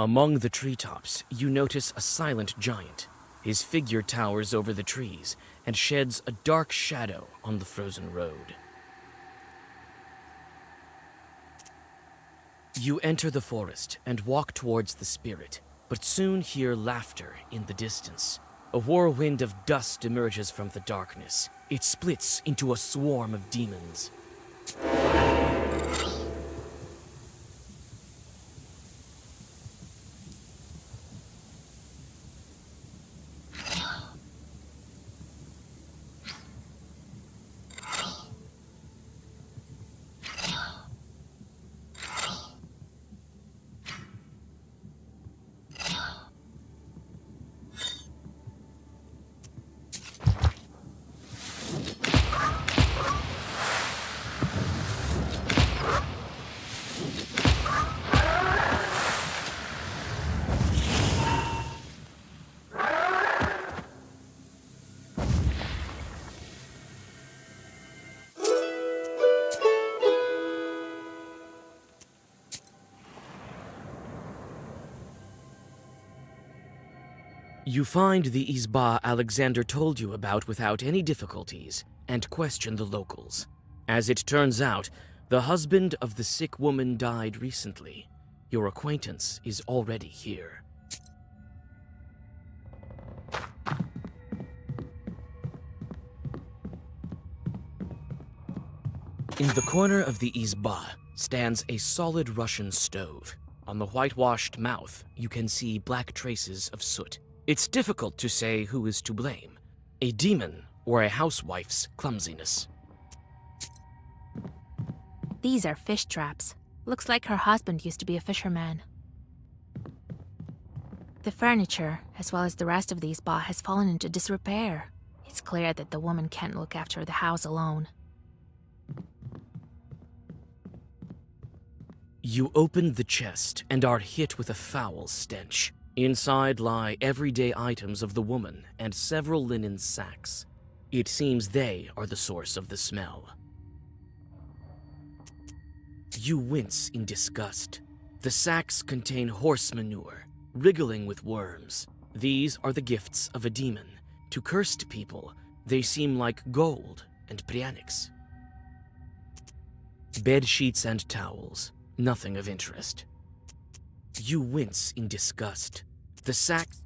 Among the treetops, you notice a silent giant. His figure towers over the trees and sheds a dark shadow on the frozen road. You enter the forest and walk towards the spirit, but soon hear laughter in the distance. A whirlwind of dust emerges from the darkness. It splits into a swarm of demons. You find the izba Alexander told you about without any difficulties and question the locals. As it turns out, the husband of the sick woman died recently. Your acquaintance is already here. In the corner of the izba stands a solid Russian stove. On the whitewashed mouth, you can see black traces of soot. It's difficult to say who is to blame, a demon or a housewife's clumsiness.
These are fish traps. Looks like her husband used to be a fisherman. The furniture, as well as the rest of the izba, has fallen into disrepair. It's clear that the woman can't look after the house alone.
You open the chest and are hit with a foul stench. Inside lie everyday items of the woman and several linen sacks. It seems they are the source of the smell. You wince in disgust. The sacks contain horse manure, wriggling with worms. These are the gifts of a demon. To cursed people, they seem like gold and prianics. Bed sheets and towels. Nothing of interest. You wince in disgust. The sacks...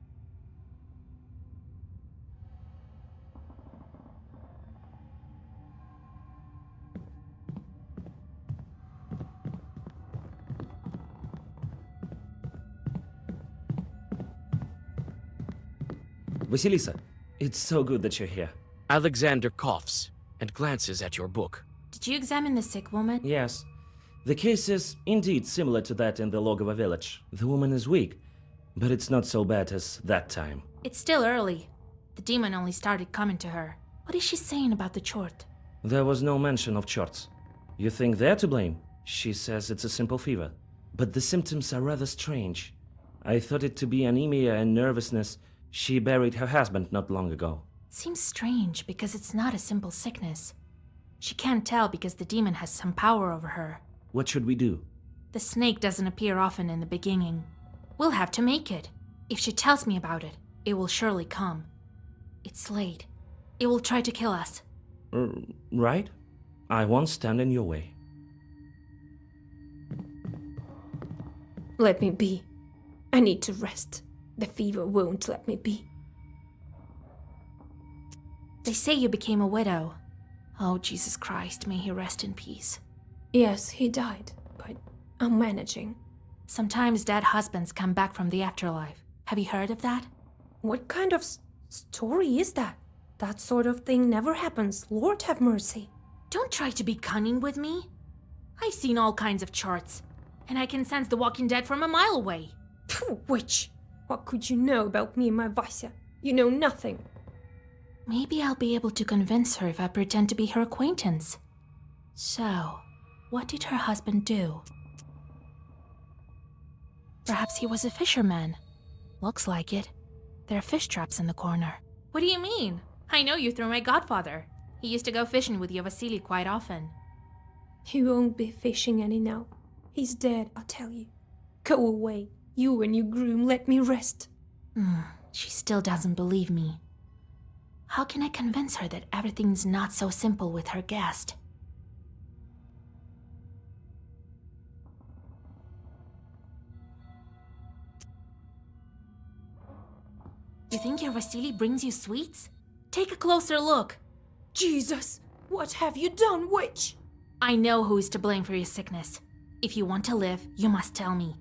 Vasilisa, it's so good that you're here.
Alexander coughs and glances at your book.
Did you examine the sick woman?
Yes. The case is indeed similar to that in the Logova village. The woman is weak, but it's not so bad as that time.
It's still early. The demon only started coming to her. What is she saying about the chort?
There was no mention of chorts. You think they're to blame? She says it's a simple fever. But the symptoms are rather strange. I thought it to be anemia and nervousness. She buried her husband not long ago.
It seems strange because it's not a simple sickness. She can't tell because the demon has some power over her.
What should we do?
The snake doesn't appear often in the beginning. We'll have to make it. If she tells me about it, it will surely come. It's late. It will try to kill us.
Right? I won't stand in your way.
Let me be. I need to rest. The fever won't let me be.
They say you became a widow. Oh, Jesus Christ, may he rest in peace.
Yes, he died, but I'm managing.
Sometimes dead husbands come back from the afterlife. Have you heard of that?
What kind of story is that? That sort of thing never happens. Lord have mercy.
Don't try to be cunning with me. I've seen all kinds of charts, and I can sense the walking dead from a mile away.
Phew, witch! What could you know about me and my Vasya? You know nothing.
Maybe I'll be able to convince her if I pretend to be her acquaintance. So, what did her husband do? Perhaps he was a fisherman. Looks like it. There are fish traps in the corner. What do you mean? I know you through my godfather. He used to go fishing with your Vasily quite often.
He won't be fishing any now. He's dead, I'll tell you. Go away. You and your groom, let me rest.
She still doesn't believe me. How can I convince her that everything's not so simple with her guest? You think your Vasily brings you sweets? Take a closer look.
Jesus, what have you done, witch?
I know who is to blame for your sickness. If you want to live, you must tell me.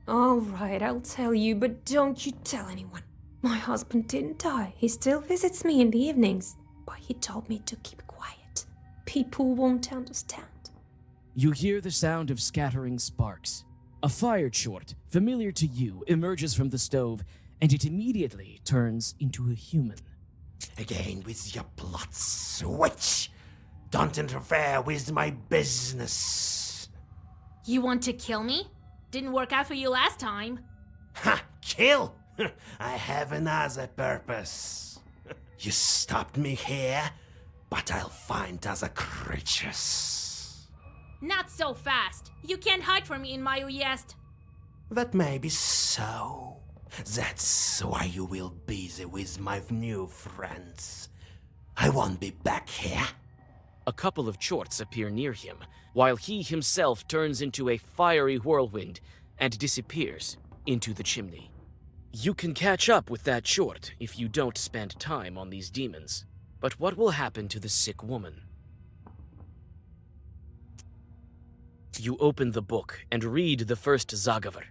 All right, I'll tell you, but don't you tell anyone. My husband didn't die. He still visits me in the evenings, but he told me to keep quiet. People won't understand.
You hear the sound of scattering sparks. A fire chort, familiar to you, emerges from the stove, and it immediately turns into a human.
Again with your plots, witch! Don't interfere with my business.
You want to kill me? Didn't work out for you last time.
Ha! Kill? I have another purpose. You stopped me here, but I'll find other creatures.
Not so fast. You can't hide from me in my uyezd.
That may be so, That's why you will be busy with my new friends. I won't be back here.
A couple of chorts appear near him, while he himself turns into a fiery whirlwind and disappears into the chimney. You can catch up with that chort if you don't spend time on these demons. But what will happen to the sick woman? You open the book and read the first Zagavar.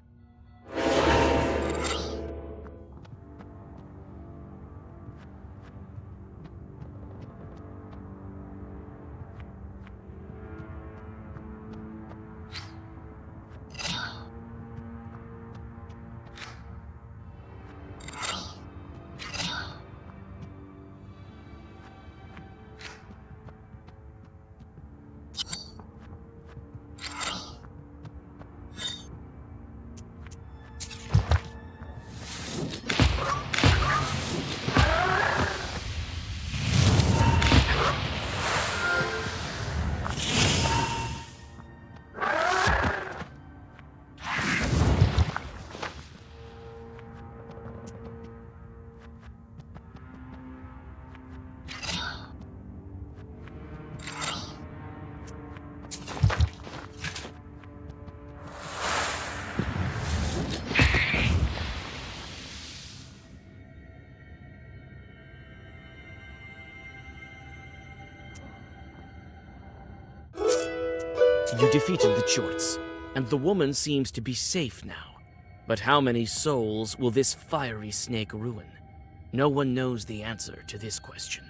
You defeated the chorts, and the woman seems to be safe now. But how many souls will this fiery snake ruin? No one knows the answer to this question.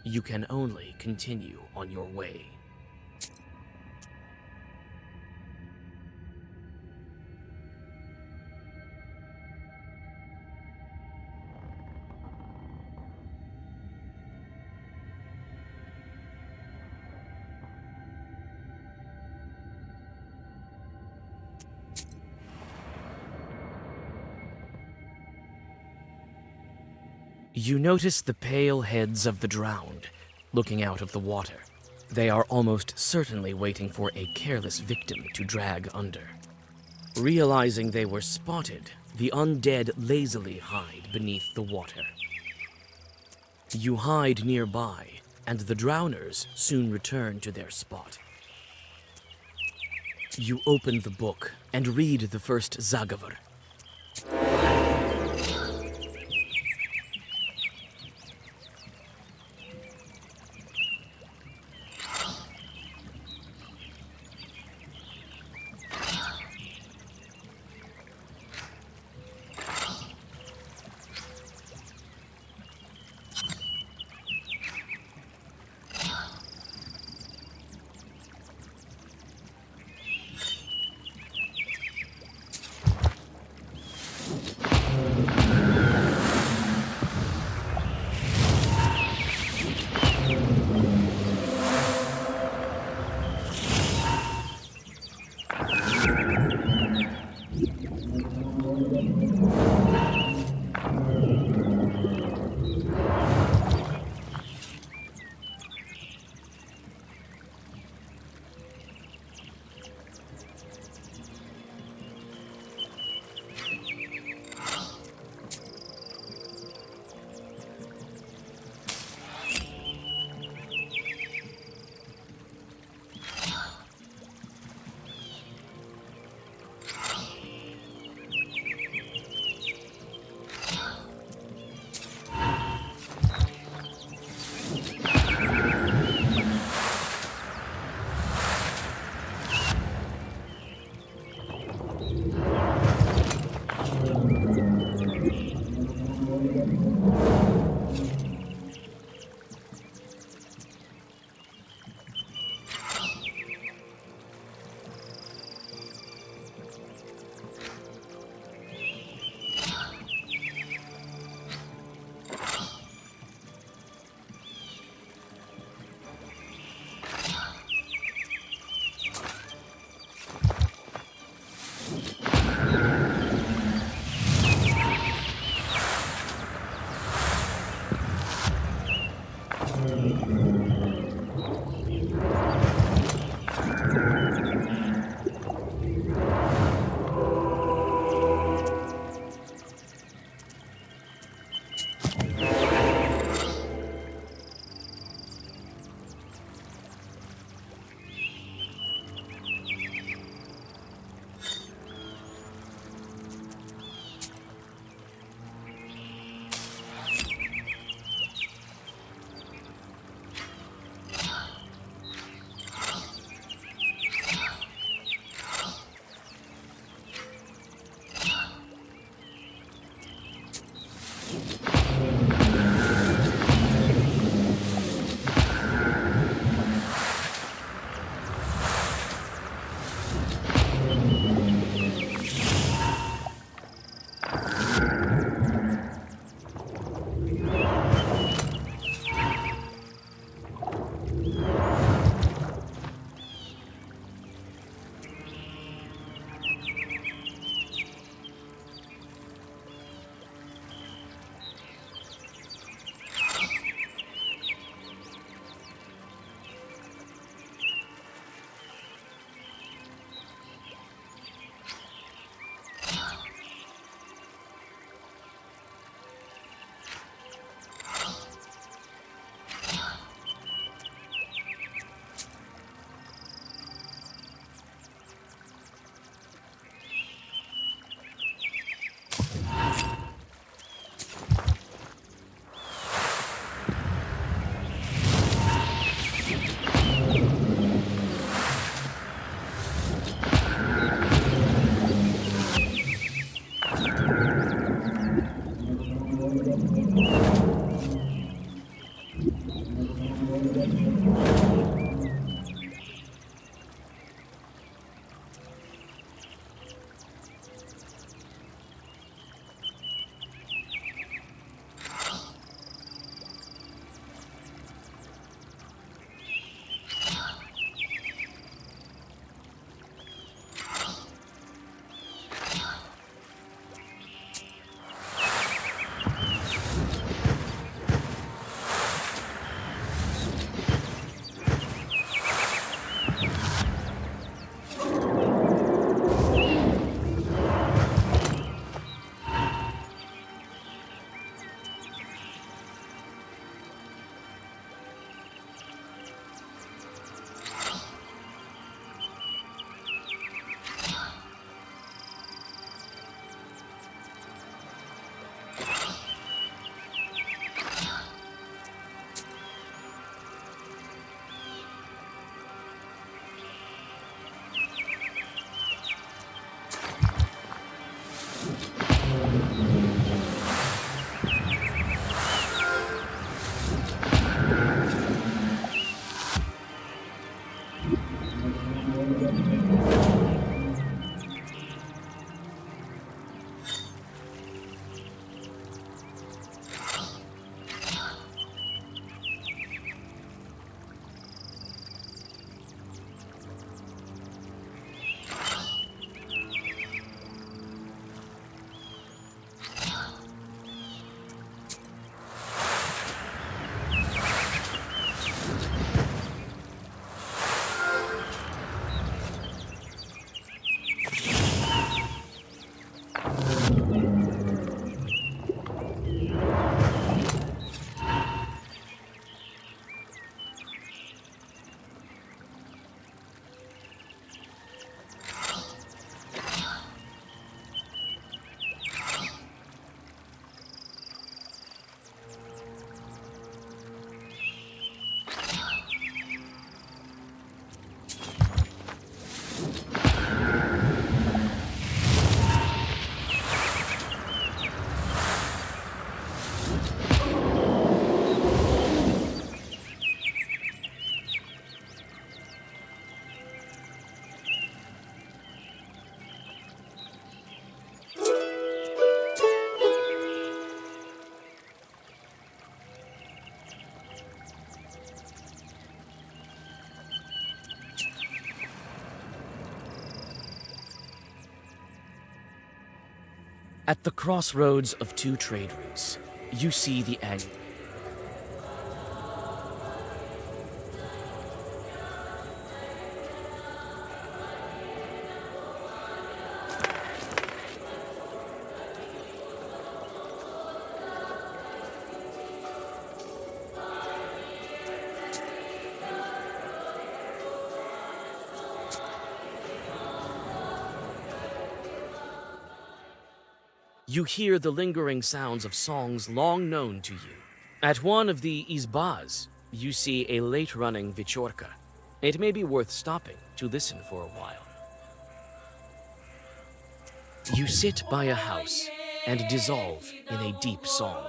You can only continue on your way. You notice the pale heads of the drowned, looking out of the water. They are almost certainly waiting for a careless victim to drag under. Realizing they were spotted, the undead lazily hide beneath the water. You hide nearby, and the drowners soon return to their spot. You open the book and read the first Zagavar. At the crossroads of two trade routes, you see the You hear the lingering sounds of songs long known to you. At one of the izbas, you see a late-running vichorka. It may be worth stopping to listen for a while. You sit by a house and dissolve in a deep song.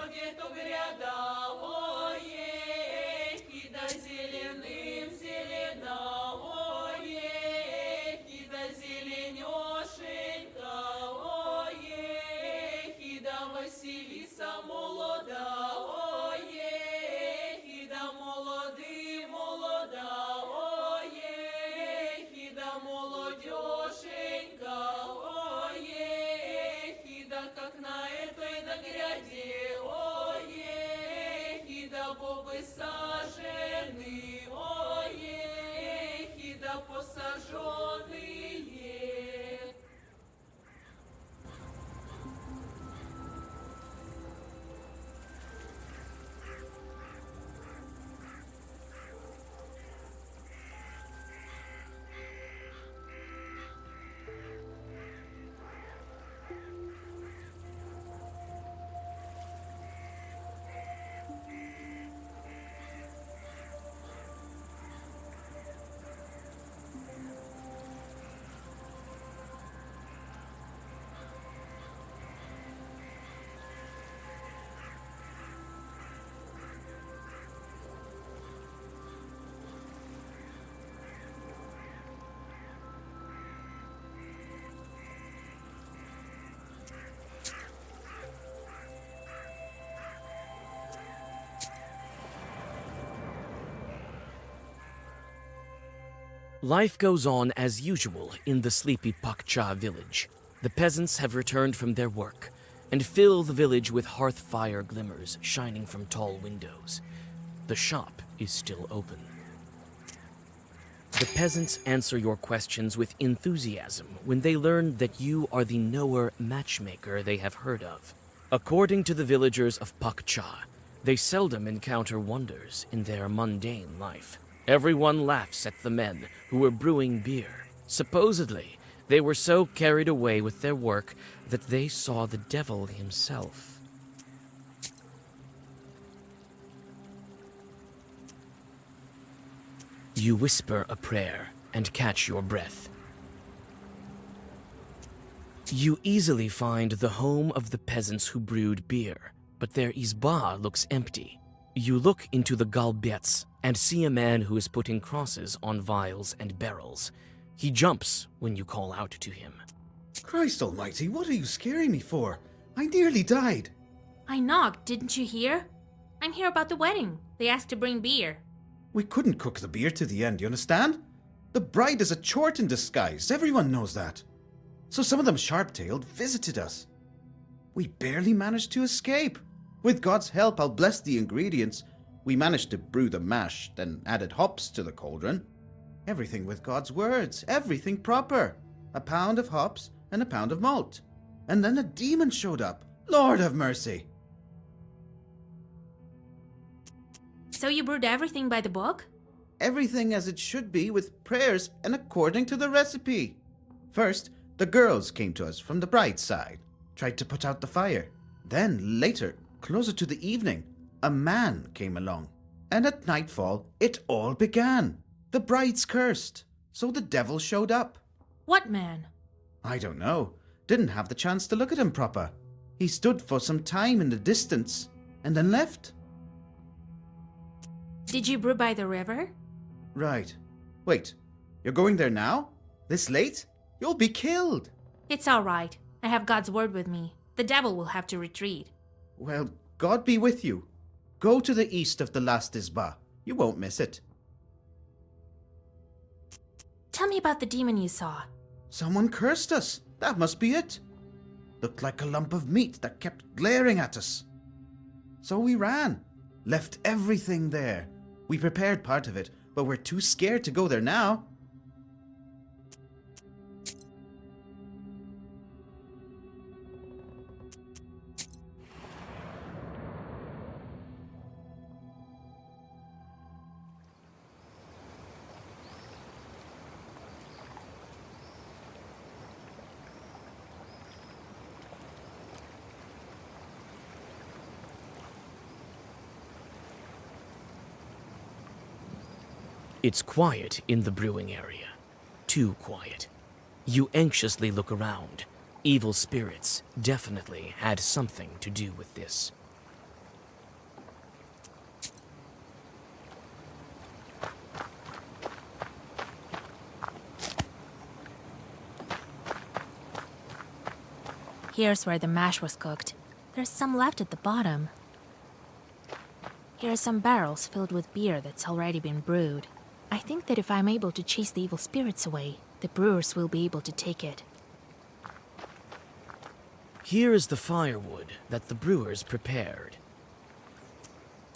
Life goes on as usual in the sleepy Pakcha village. The peasants have returned from their work and fill the village with hearth fire glimmers shining from tall windows. The shop is still open. The peasants answer your questions with enthusiasm when they learn that you are the knower matchmaker they have heard of. According to the villagers of Pakcha, they seldom encounter wonders in their mundane life. Everyone laughs at the men who were brewing beer. Supposedly, they were so carried away with their work that they saw the devil himself. You whisper a prayer and catch your breath. You easily find the home of the peasants who brewed beer, but their izba looks empty. You look into the galbets and see a man who is putting crosses on vials and barrels. He jumps when you call out to him.
Christ almighty, what are you scaring me for? I nearly died.
I knocked, didn't you hear? I'm here about the wedding. They asked to bring beer.
We couldn't cook the beer to the end, you understand? The bride is a chort in disguise, everyone knows that. So some of them sharp-tailed visited us. We barely managed to escape. With God's help, I'll bless the ingredients. We managed to brew the mash, then added hops to the cauldron. Everything with God's words, everything proper. A pound of hops and a pound of malt. And then a demon showed up. Lord have mercy.
So you brewed everything by the book?
Everything as it should be, with prayers and according to the recipe. First, the girls came to us from the bride's side, tried to put out the fire. Then, later, closer to the evening, a man came along. And at nightfall, it all began. The bride's cursed, so the devil showed up.
What man?
I don't know. Didn't have the chance to look at him proper. He stood for some time in the distance, and then left.
Did you brew by the river?
Right. Wait, you're going there now? This late? You'll be killed.
It's all right. I have God's word with me. The devil will have to retreat.
Well, God be with you. Go to the east of the last Isba. You won't miss it.
Tell me about the demon you saw.
Someone cursed us. That must be it. Looked like a lump of meat that kept glaring at us. So we ran. Left everything there. We prepared part of it, but we're too scared to go there now.
It's quiet in the brewing area. Too quiet. You anxiously look around. Evil spirits definitely had something to do with this.
Here's where the mash was cooked. There's some left at the bottom. Here are some barrels filled with beer that's already been brewed. I think that if I'm able to chase the evil spirits away, the brewers will be able to take it.
Here is the firewood that the brewers prepared.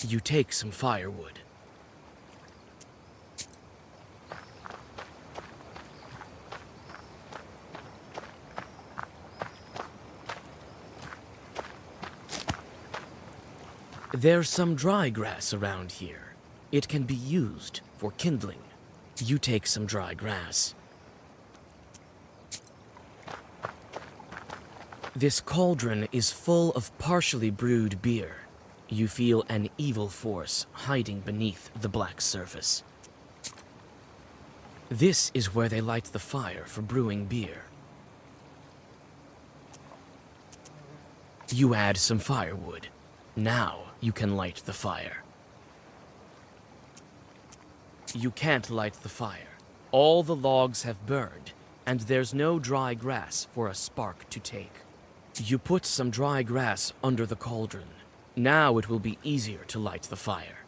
You take some firewood. There's some dry grass around here. It can be used for kindling. You take some dry grass. This cauldron is full of partially brewed beer. You feel an evil force hiding beneath the black surface. This is where they light the fire for brewing beer. You add some firewood. Now you can light the fire. You can't light the fire. All the logs have burned, and there's no dry grass for a spark to take. You put some dry grass under the cauldron. Now it will be easier to light the fire.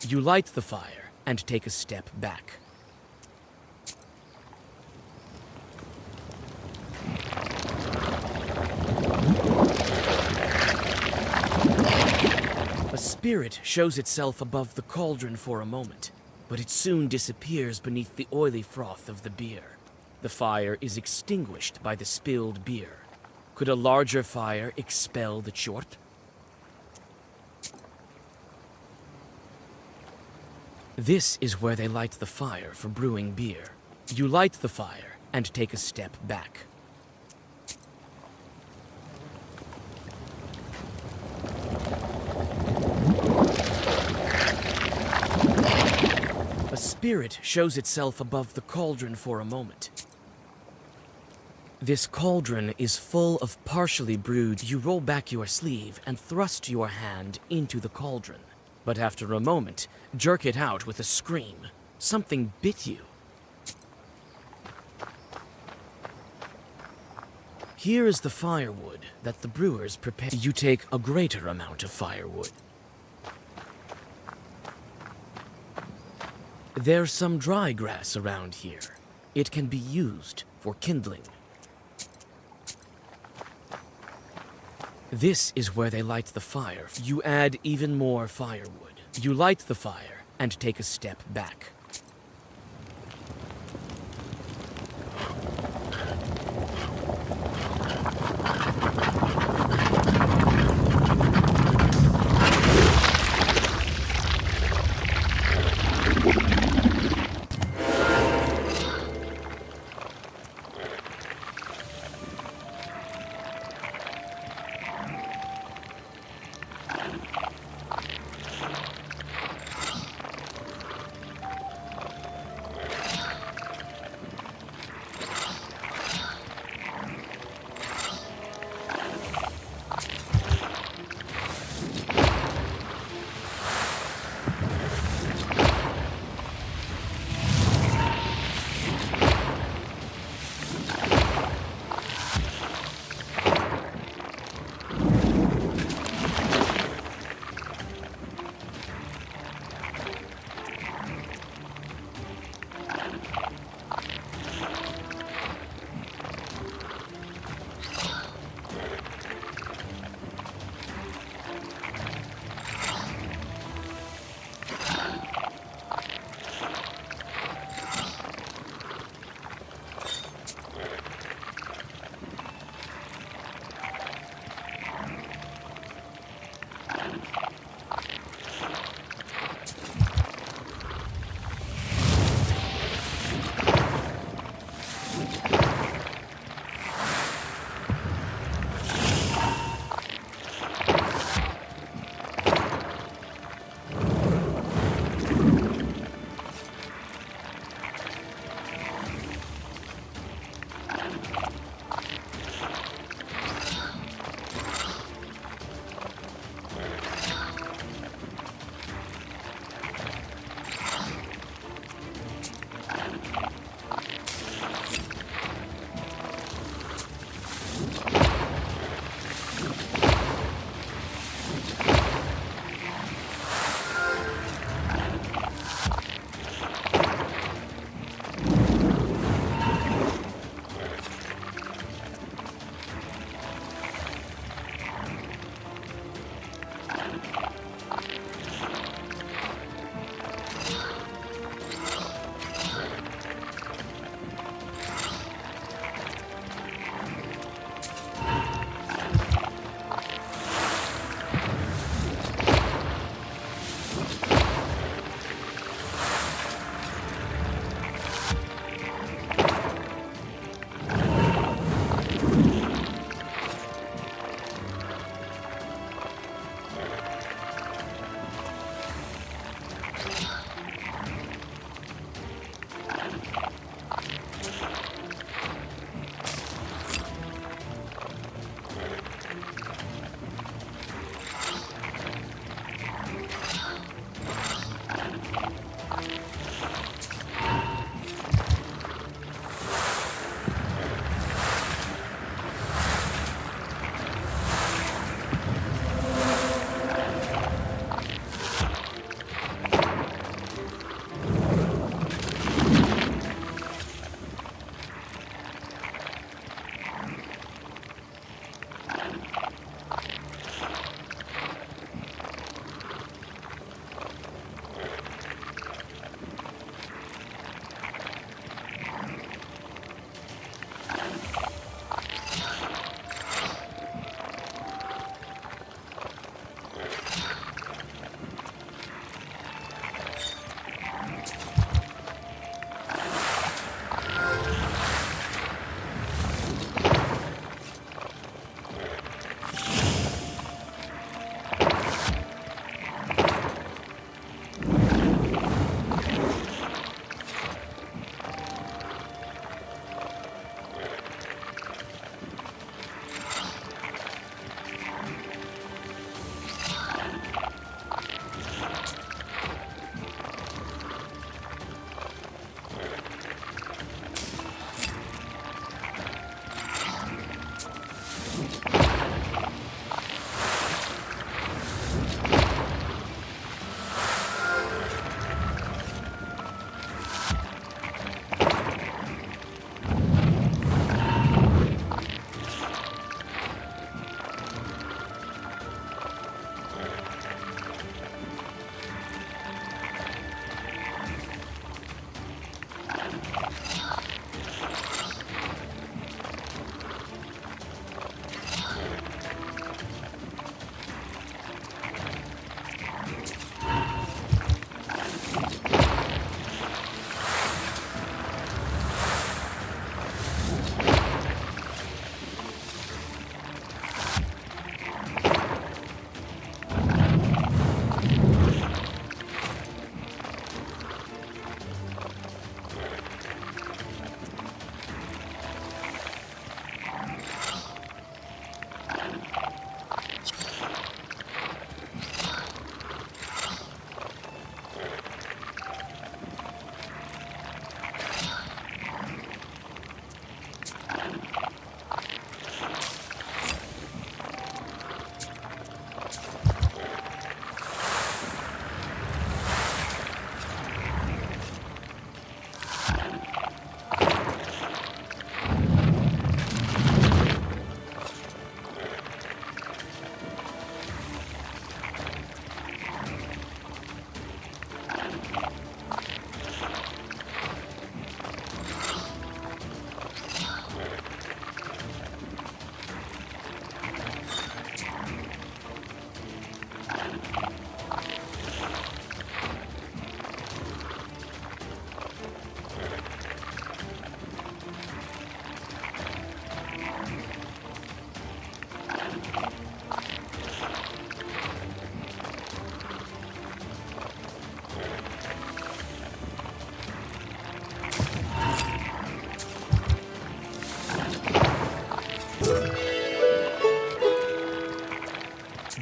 You light the fire and take a step back. A spirit shows itself above the cauldron for a moment, but it soon disappears beneath the oily froth of the beer. The fire is extinguished by the spilled beer. Could a larger fire expel the chort? This is where they light the fire for brewing beer. You light the fire and take a step back. A spirit shows itself above the cauldron for a moment. This cauldron is full of partially brewed. You roll back your sleeve and thrust your hand into the cauldron. But after a moment, jerk it out with a scream. Something bit you. Here is the firewood that the brewers prepare. You take a greater amount of firewood. There's some dry grass around here. It can be used for kindling. This is where they light the fire. You add even more firewood. You light the fire and take a step back.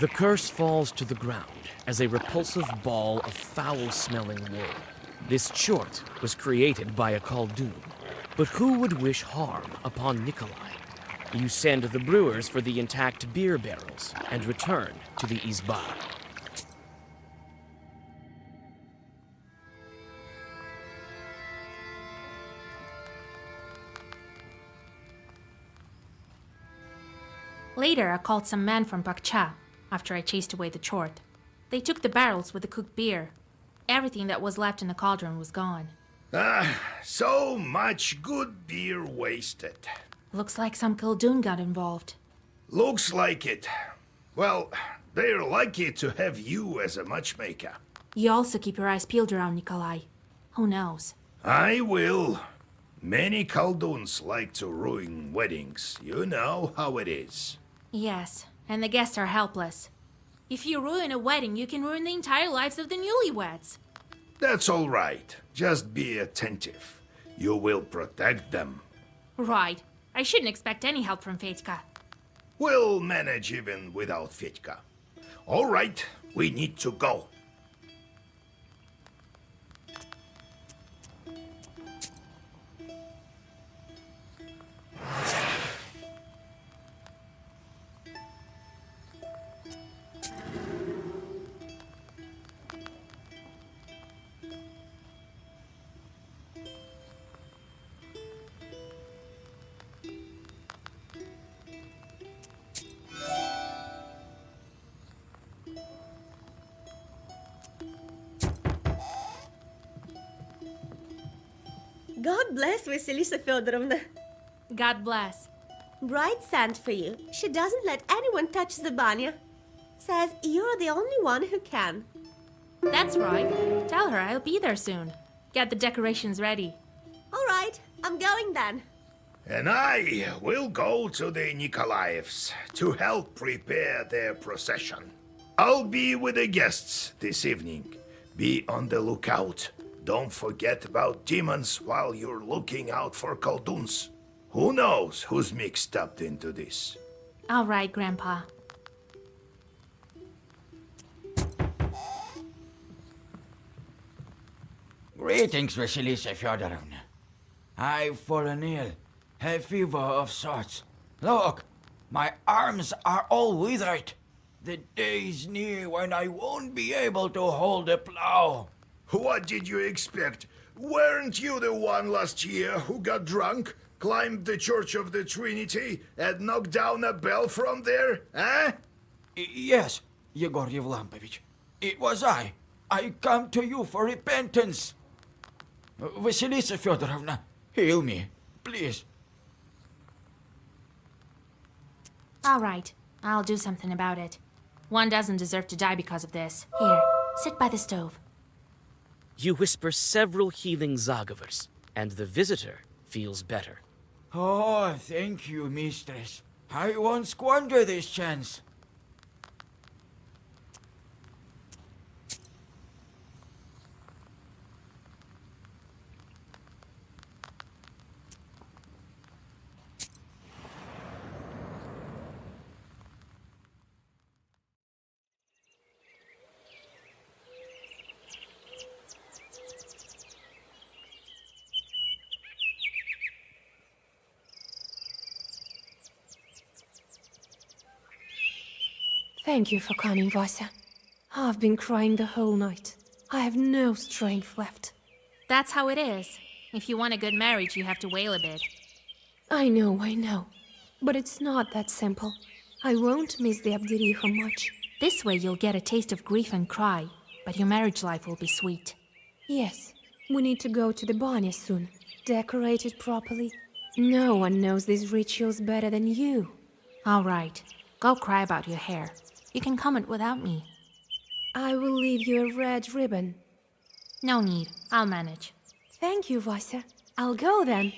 The curse falls to the ground as a repulsive ball of foul-smelling wool. This chort was created by a Khaldun, but who would wish harm upon Nikolai? You send the brewers for the intact beer barrels and return to the Izba.
Later, I called some men from Bakcha after I chased away the chort. They took the barrels with the cooked beer. Everything that was left in the cauldron was gone.
So much good beer wasted.
Looks like some Khaldun got involved.
Looks like it. Well, they're lucky to have you as a matchmaker.
You also keep your eyes peeled around Nikolai. Who knows?
I will. Many Khalduns like to ruin weddings. You know how it is.
Yes, and the guests are helpless. If you ruin a wedding, you can ruin the entire lives of the newlyweds.
That's all right. Just be attentive. You will protect them.
Right. I shouldn't expect any help from Fetka.
We'll manage even without Fetka. All right, we need to go.
God bless Vasilisa Fyodorovna.
God bless.
Bride sent for you. She doesn't let anyone touch the banya. Says you're the only one who can.
That's right. Tell her I'll be there soon. Get the decorations ready.
All right, I'm going then.
And I will go to the Nikolaevs to help prepare their procession. I'll be with the guests this evening. Be on the lookout. Don't forget about demons while you're looking out for Khalduns. Who knows who's mixed up into this?
All right, Grandpa.
Greetings, Vasilisa Fyodorovna. I've fallen ill, have fever of sorts. Look, my arms are all withered. The day's near when I won't be able to hold a plow.
What did you expect? Weren't you the one last year who got drunk, climbed the Church of the Trinity, and knocked down a bell from there, eh?
Yes, Yegor Yevlampovich. It was I. I come to you for repentance. Vasilisa Fyodorovna, heal me, please.
All right, I'll do something about it. One doesn't deserve to die because of this. Here, sit by the stove.
You whisper several healing Zagavers, and the visitor feels better.
Oh, thank you, mistress. I won't squander this chance.
Thank you for coming, Vasya. I've been crying the whole night. I have no strength left.
That's how it is. If you want a good marriage, you have to wail a bit.
I know. But it's not that simple. I won't miss the Abderiha much.
This way you'll get a taste of grief and cry, but your marriage life will be sweet.
Yes, we need to go to the banya soon. Decorate it properly. No one knows these rituals better than you.
All right, go cry about your hair. You can comment without me.
I will leave you a red ribbon.
No need, I'll manage.
Thank you, Vasya. I'll go then.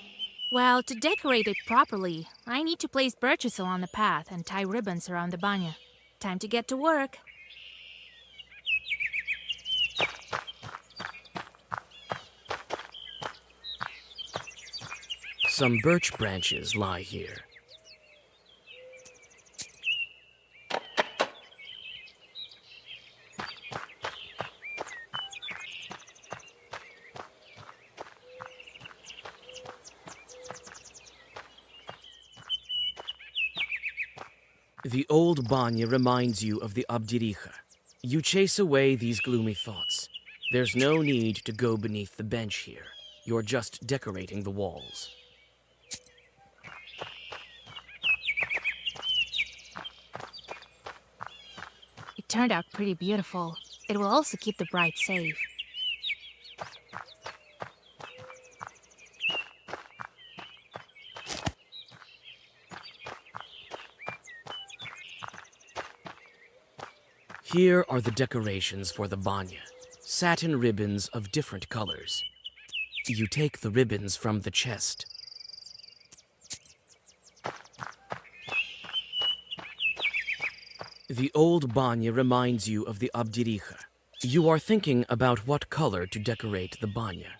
Well, to decorate it properly, I need to place birchesel on the path and tie ribbons around the banya. Time to get to work.
Some birch branches lie here. The old banya reminds you of the Abdiricha. You chase away these gloomy thoughts. There's no need to go beneath the bench here. You're just decorating the walls.
It turned out pretty beautiful. It will also keep the bride safe.
Here are the decorations for the banya. Satin ribbons of different colors. You take the ribbons from the chest. The old banya reminds you of the Abdiricha. You are thinking about what color to decorate the banya.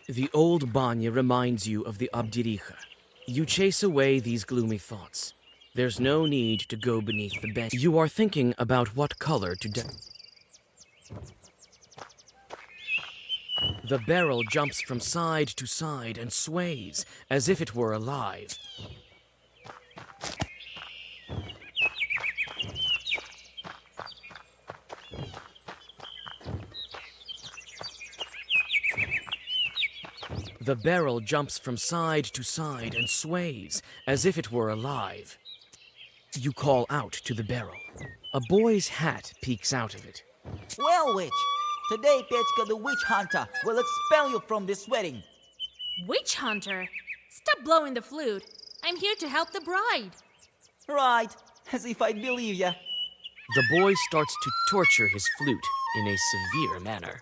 The old banya reminds you of the Abdiricha. You chase away these gloomy thoughts. There's no need to go beneath the bench. You are thinking about what color to The barrel jumps from side to side and sways as if it were alive. The barrel jumps from side to side and sways as if it were alive. You call out to the barrel. A boy's hat peeks out of it.
Well, witch, today Petchka the witch hunter will expel you from this wedding.
Witch hunter? Stop blowing the flute. I'm here to help the bride.
Right, as if I'd believe ya.
The boy starts to torture his flute in a severe manner.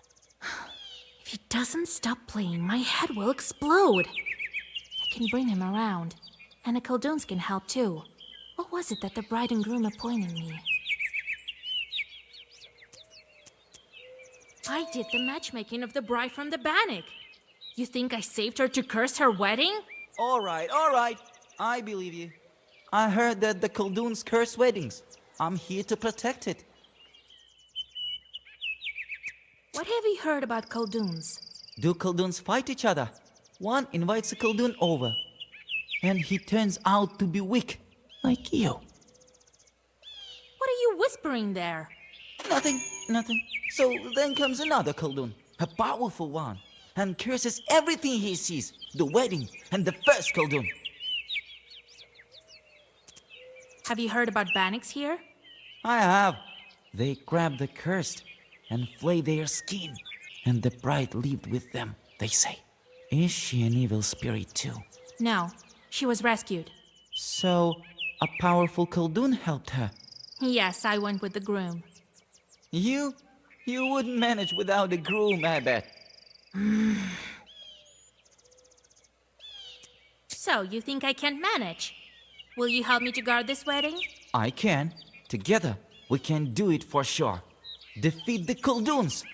If he doesn't stop playing, my head will explode. I can bring him around, and the Khaldoons can help too. What was it that the bride and groom appointed me? I did the matchmaking of the bride from the Bannock. You think I saved her to curse her wedding?
All right, I believe you. I heard that the Khaldoons curse weddings. I'm here to protect it.
What have you heard about Khaldoons?
Do Khaldoons fight each other? One invites a Khaldoon over, and he turns out to be weak, like you.
What are you whispering there?
Nothing. So then comes another Khaldoon, a powerful one, and curses everything he sees, the wedding and the first Khaldoon.
Have you heard about Bannocks here?
I have. They grab the cursed and flay their skin, and the bride lived with them, they say. Is she an evil spirit too?
No, she was rescued.
So, a powerful Khaldoon helped her?
Yes, I went with the groom.
You wouldn't manage without a groom, I bet.
So, you think I can't manage? Will you help me to guard this wedding?
I can. Together, we can do it for sure. Defeat the Khaldoons.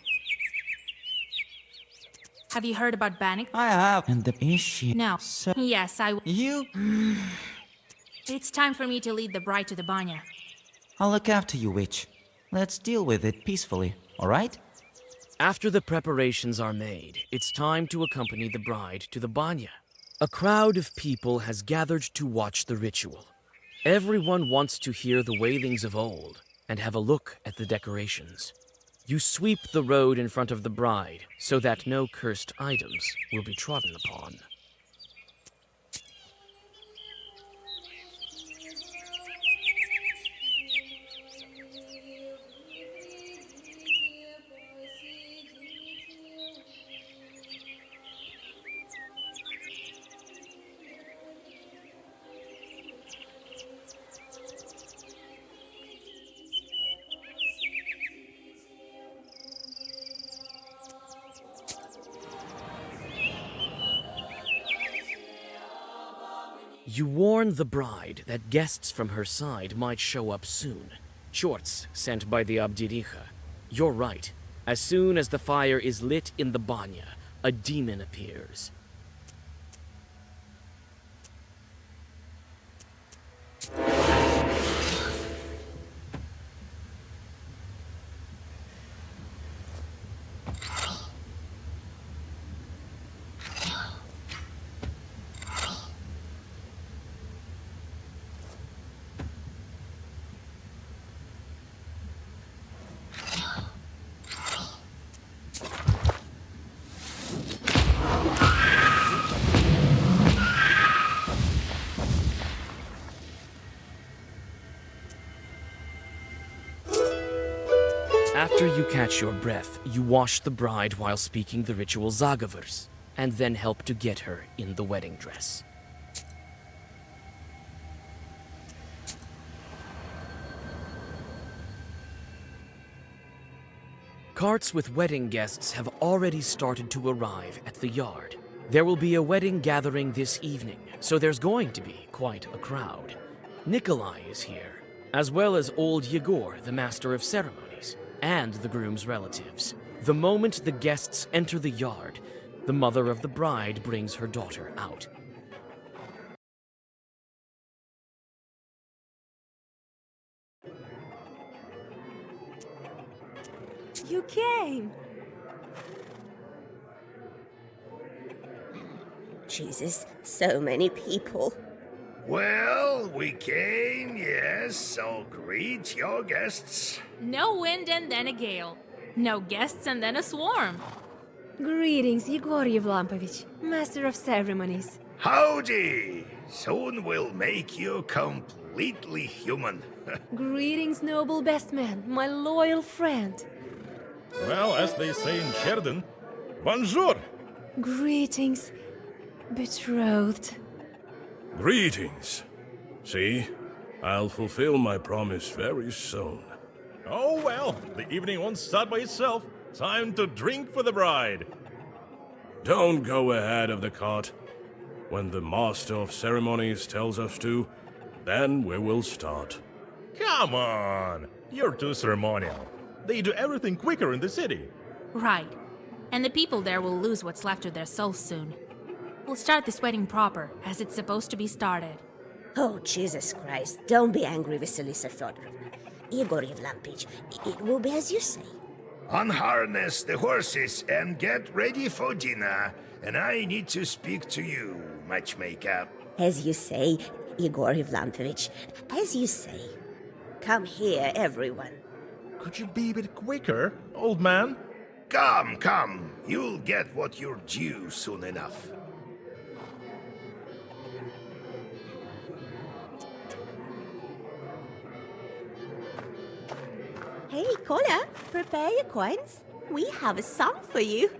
Have you heard about Bannock?
I have. And the issue.
No.
So
Yes, I.
You?
It's time for me to lead the bride to the banya.
I'll look after you, witch. Let's deal with it peacefully, all right?
After the preparations are made, it's time to accompany the bride to the banya. A crowd of people has gathered to watch the ritual. Everyone wants to hear the wailings of old and have a look at the decorations. You sweep the road in front of the bride so that no cursed items will be trodden upon. You warn the bride that guests from her side might show up soon. Shorts sent by the Abdiricha. You're right. As soon as the fire is lit in the banya, a demon appears. After you catch your breath, you wash the bride while speaking the ritual Zagavers, and then help to get her in the wedding dress. Carts with wedding guests have already started to arrive at the yard. There will be a wedding gathering this evening, so there's going to be quite a crowd. Nikolai is here, as well as old Yegor, the master of ceremonies, and the groom's relatives. The moment the guests enter the yard, the mother of the bride brings her daughter out.
You came!
Jesus, so many people.
Well, we came, yes, so greet your guests.
No wind and then a gale. No guests and then a swarm.
Greetings, Yegor Yevlampovich, Master of Ceremonies.
Howdy! Soon we'll make you completely human.
Greetings, noble best man, my loyal friend.
Well, as they say in Sheridan, bonjour!
Greetings, betrothed.
Greetings. See, I'll fulfill my promise very soon.
Oh well, the evening won't start by itself. Time to drink for the bride.
Don't go ahead of the cart. When the master of ceremonies tells us to, then we will start.
Come on! You're too ceremonial. They do everything quicker in the city.
Right. And the people there will lose what's left of their souls soon. We'll start this wedding proper, as it's supposed to be started.
Oh, Jesus Christ, don't be angry, Vasilisa Fedorovna. Igor Yevlampich, it will be as you say.
Unharness the horses and get ready for dinner. And I need to speak to you, matchmaker.
As you say, Igor Yevlampich, as you say. Come here, everyone.
Could you be a bit quicker, old man?
Come. You'll get what you're due soon enough.
Hey, Kola, prepare your coins. We have a song for you.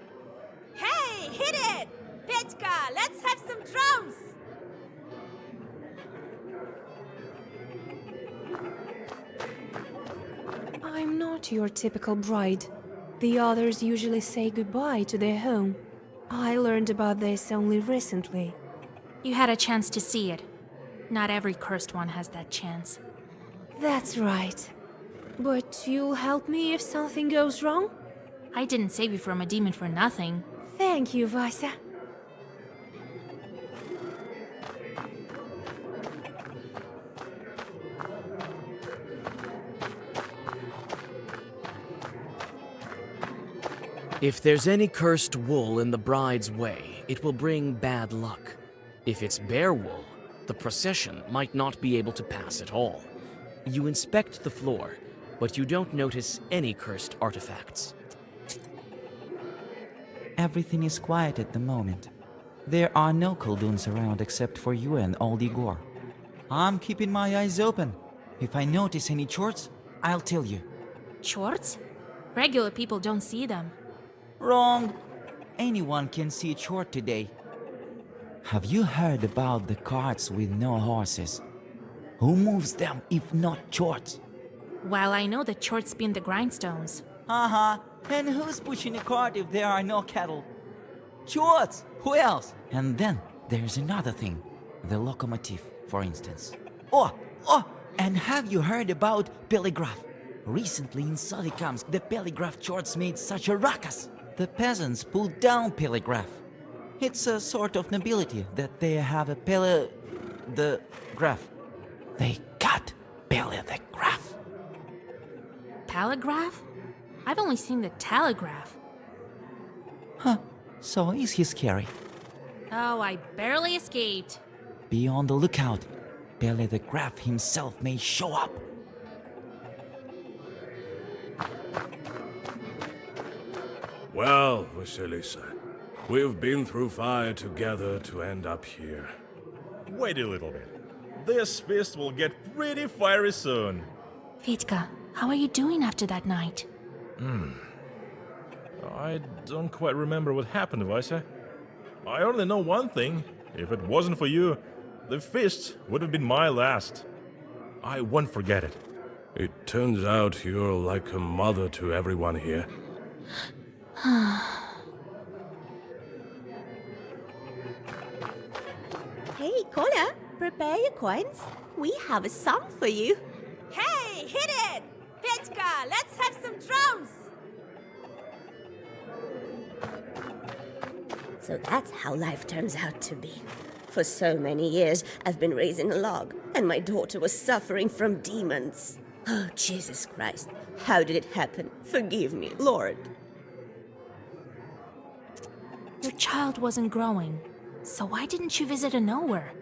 Hey, hit it! Petka, let's have some drums!
I'm not your typical bride. The others usually say goodbye to their home. I learned about this only recently.
You had a chance to see it. Not every cursed one has that chance.
That's right. But you'll help me if something goes wrong?
I didn't save you from a demon for nothing.
Thank you, Vasya.
If there's any cursed wool in the bride's way, it will bring bad luck. If it's bear wool, the procession might not be able to pass at all. You inspect the floor, but you don't notice any cursed artifacts.
Everything is quiet at the moment. There are no Kolduns around except for you and old Igor. I'm keeping my eyes open. If I notice any chorts, I'll tell you.
Chorts? Regular people don't see them.
Wrong. Anyone can see a chort today. Have you heard about the carts with no horses? Who moves them if not chorts?
Well, I know that chorts spin the grindstones.
Uh-huh. And who's pushing a cart if there are no cattle? Chorts! Who else? And then there's another thing. The locomotive, for instance. Oh! And have you heard about telegraph? Recently in Solikamsk, the telegraph chorts made such a ruckus. The peasants pulled down telegraph. It's a sort of nobility that they have a the graph. They got the graph.
Telegraph? I've only seen the telegraph.
Huh. So is he scary?
Oh, I barely escaped.
Be on the lookout. Pele the Graph himself may show up.
Well, Vasilisa, we've been through fire together to end up here.
Wait a little bit. This feast will get pretty fiery soon.
Vitka, how are you doing after that night?
I don't quite remember what happened, Vaisa. I only know one thing. If it wasn't for you, the feast would have been my last. I won't forget it.
It turns out you're like a mother to everyone here.
Hey, Kola, prepare your coins. We have a song for you.
Hey, hit it! Petka, let's have some drums!
So that's how life turns out to be. For so many years, I've been raising a log, and my daughter was suffering from demons. Oh, Jesus Christ. How did it happen? Forgive me, Lord.
Your child wasn't growing, so why didn't you visit a knower?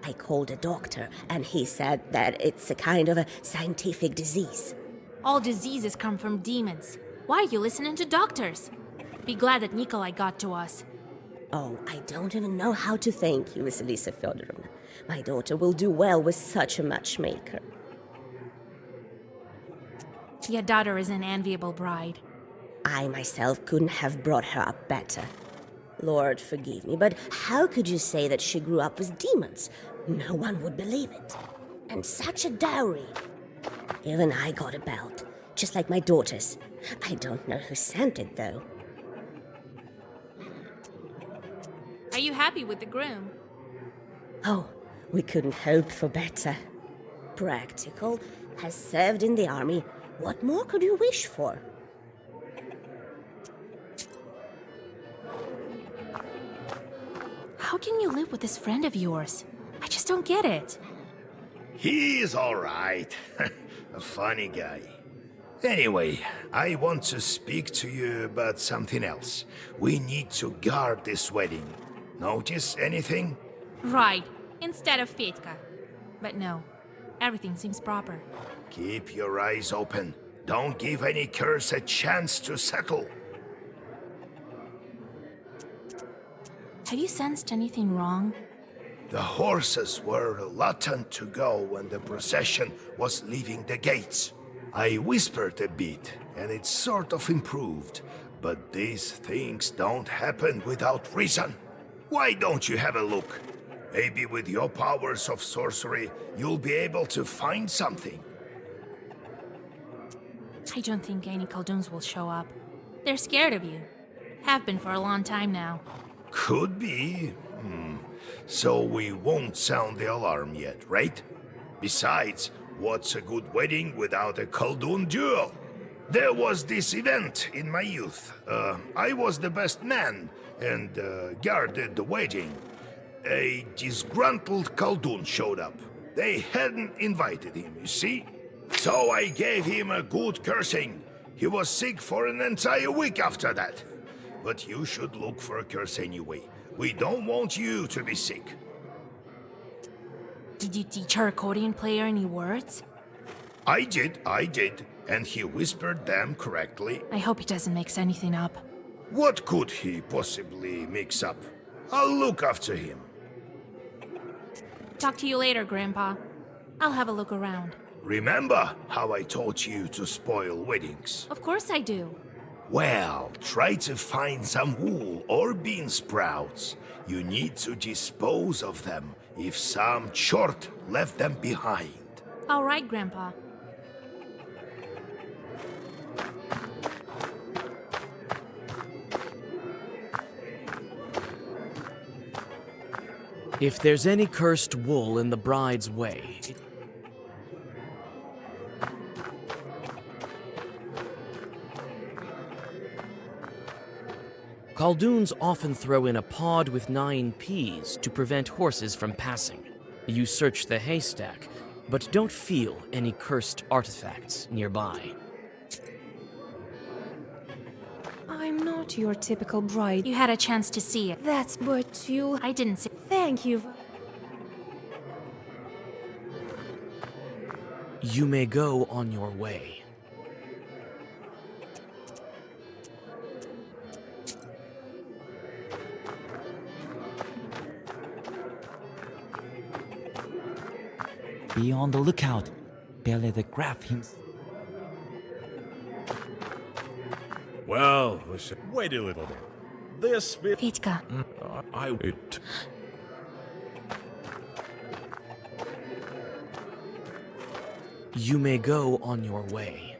I called a doctor, and he said that it's a kind of a scientific disease.
All diseases come from demons. Why are you listening to doctors? Be glad that Nikolai got to us.
Oh, I don't even know how to thank you, Vasilisa Fyodorovna. My daughter will do well with such a matchmaker.
Your daughter is an enviable bride.
I myself couldn't have brought her up better. Lord, forgive me, but how could you say that she grew up with demons? No one would believe it. And such a dowry. Even I got a belt, just like my daughter's. I don't know who sent it, though.
Are you happy with the groom?
Oh, we couldn't hope for better. Practical, has served in the army. What more could you wish for?
How can you live with this friend of yours? I just don't get it.
He's all right. A funny guy. Anyway, I want to speak to you about something else. We need to guard this wedding. Notice anything?
Right, instead of Petka. But no, everything seems proper.
Keep your eyes open. Don't give any curse a chance to settle.
Have you sensed anything wrong?
The horses were reluctant to go when the procession was leaving the gates. I whispered a bit, and it sort of improved. But these things don't happen without reason. Why don't you have a look? Maybe with your powers of sorcery, you'll be able to find something.
I don't think any Khaldoons will show up. They're scared of you. Have been for a long time now.
Could be. So we won't sound the alarm yet, right? Besides, what's a good wedding without a Khaldoon duel? There was this event in my youth. I was the best man and guarded the wedding. A disgruntled Khaldoon showed up. They hadn't invited him, you see? So I gave him a good cursing. He was sick for an entire week after that. But you should look for a curse anyway. We don't want you to be sick.
Did you teach our accordion player any words?
I did. And he whispered them correctly.
I hope he doesn't mix anything up.
What could he possibly mix up? I'll look after him.
Talk to you later, Grandpa. I'll have a look around.
Remember how I taught you to spoil weddings?
Of course I do.
Well, try to find some wool or bean sprouts. You need to dispose of them if some chort left them behind.
All right, Grandpa.
If there's any cursed wool in the bride's way, Khaldoons often throw in a pod with 9 peas to prevent horses from passing. You search the haystack, but don't feel any cursed artifacts nearby.
I'm not your typical bride.
You had a chance to see it.
That's but you...
I didn't see.
Thank you.
You may go on your way.
Be on the lookout. Barely the Graf himself.
Well, we said...
Wait a little bit. This bit...
Fedka,
It...
You may go on your way.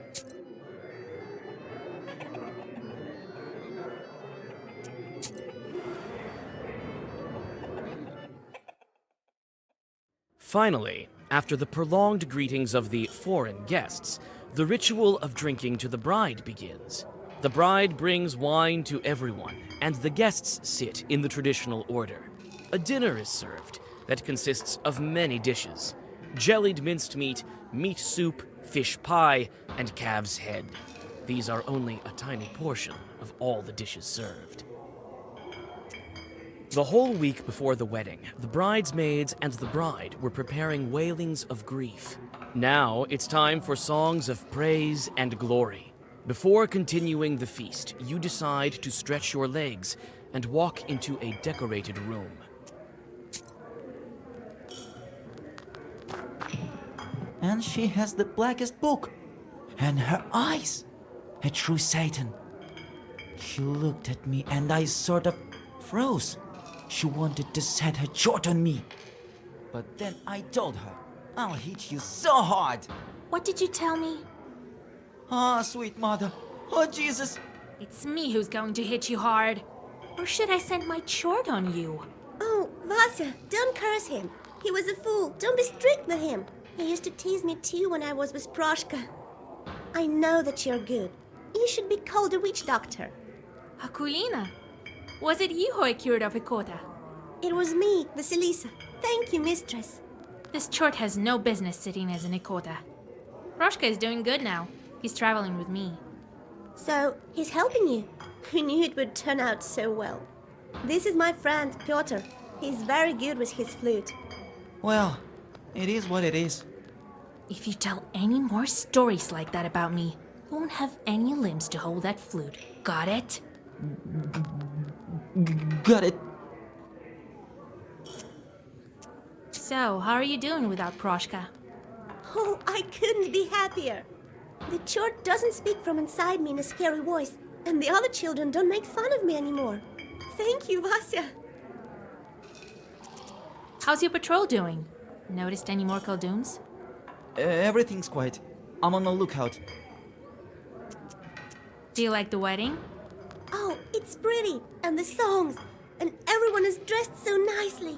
Finally, after the prolonged greetings of the foreign guests, the ritual of drinking to the bride begins. The bride brings wine to everyone, and the guests sit in the traditional order. A dinner is served that consists of many dishes: jellied minced meat, meat soup, fish pie, and calf's head. These are only a tiny portion of all the dishes served. The whole week before the wedding, the bridesmaids and the bride were preparing wailings of grief. Now it's time for songs of praise and glory. Before continuing the feast, you decide to stretch your legs and walk into a decorated room.
And she has the blackest book. And her eyes. A true Satan. She looked at me and I sort of froze. She wanted to set her jaw on me. But then I told her, I'll hit you so hard.
what did you tell me?
Ah, sweet mother. Oh, Jesus.
It's me who's going to hit you hard. Or should I send my chort on you?
Oh, Vasya, don't curse him. He was a fool. Don't be strict with him. He used to tease me too when I was with Proshka. I know that you're good. You should be called a witch doctor.
Akulina, was it you who I cured of Ikota?
It was me, Vasilisa. Thank you, mistress.
This chort has no business sitting as an Ikota. Proshka is doing good now. He's traveling with me.
So, he's helping you. Who knew it would turn out so well? This is my friend, Pyotr. He's very good with his flute.
Well, it is what it is.
If you tell any more stories like that about me, you won't have any limbs to hold that flute. Got it?
Got it.
So, how are you doing without Proshka?
Oh, I couldn't be happier. The chort doesn't speak from inside me in a scary voice, and the other children don't make fun of me anymore. Thank you, Vasya.
How's your patrol doing? Noticed any more Khaldoons?
Everything's quiet. I'm on the lookout.
Do you like the wedding?
Oh, it's pretty, and the songs, and everyone is dressed so nicely.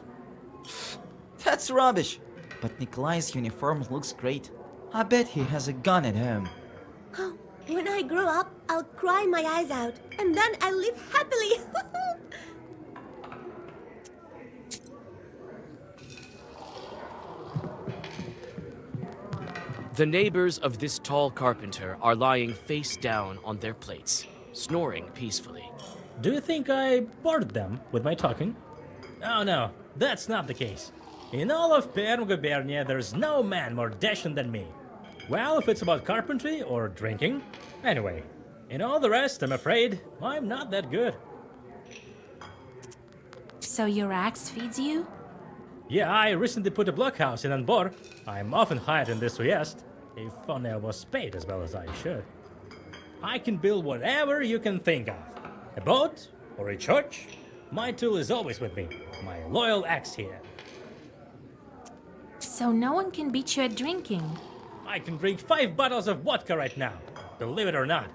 That's rubbish. But Nikolai's uniform looks great. I bet he has a gun at home.
Oh, when I grow up, I'll cry my eyes out, and then I'll live happily.
The neighbors of this tall carpenter are lying face down on their plates, snoring peacefully.
Do you think I bored them with my talking? Oh no, that's not the case. In all of Perm Gubernia, there's no man more dashing than me. Well, if it's about carpentry or drinking. Anyway, in all the rest, I'm afraid I'm not that good.
So your axe feeds you?
Yeah, I recently put a blockhouse in Anbor. I'm often hired in this Uyest. If only I was paid as well as I should. I can build whatever you can think of. A boat or a church. My tool is always with me. My loyal axe here.
So no one can beat you at drinking?
I can drink 5 bottles of vodka right now, believe it or not.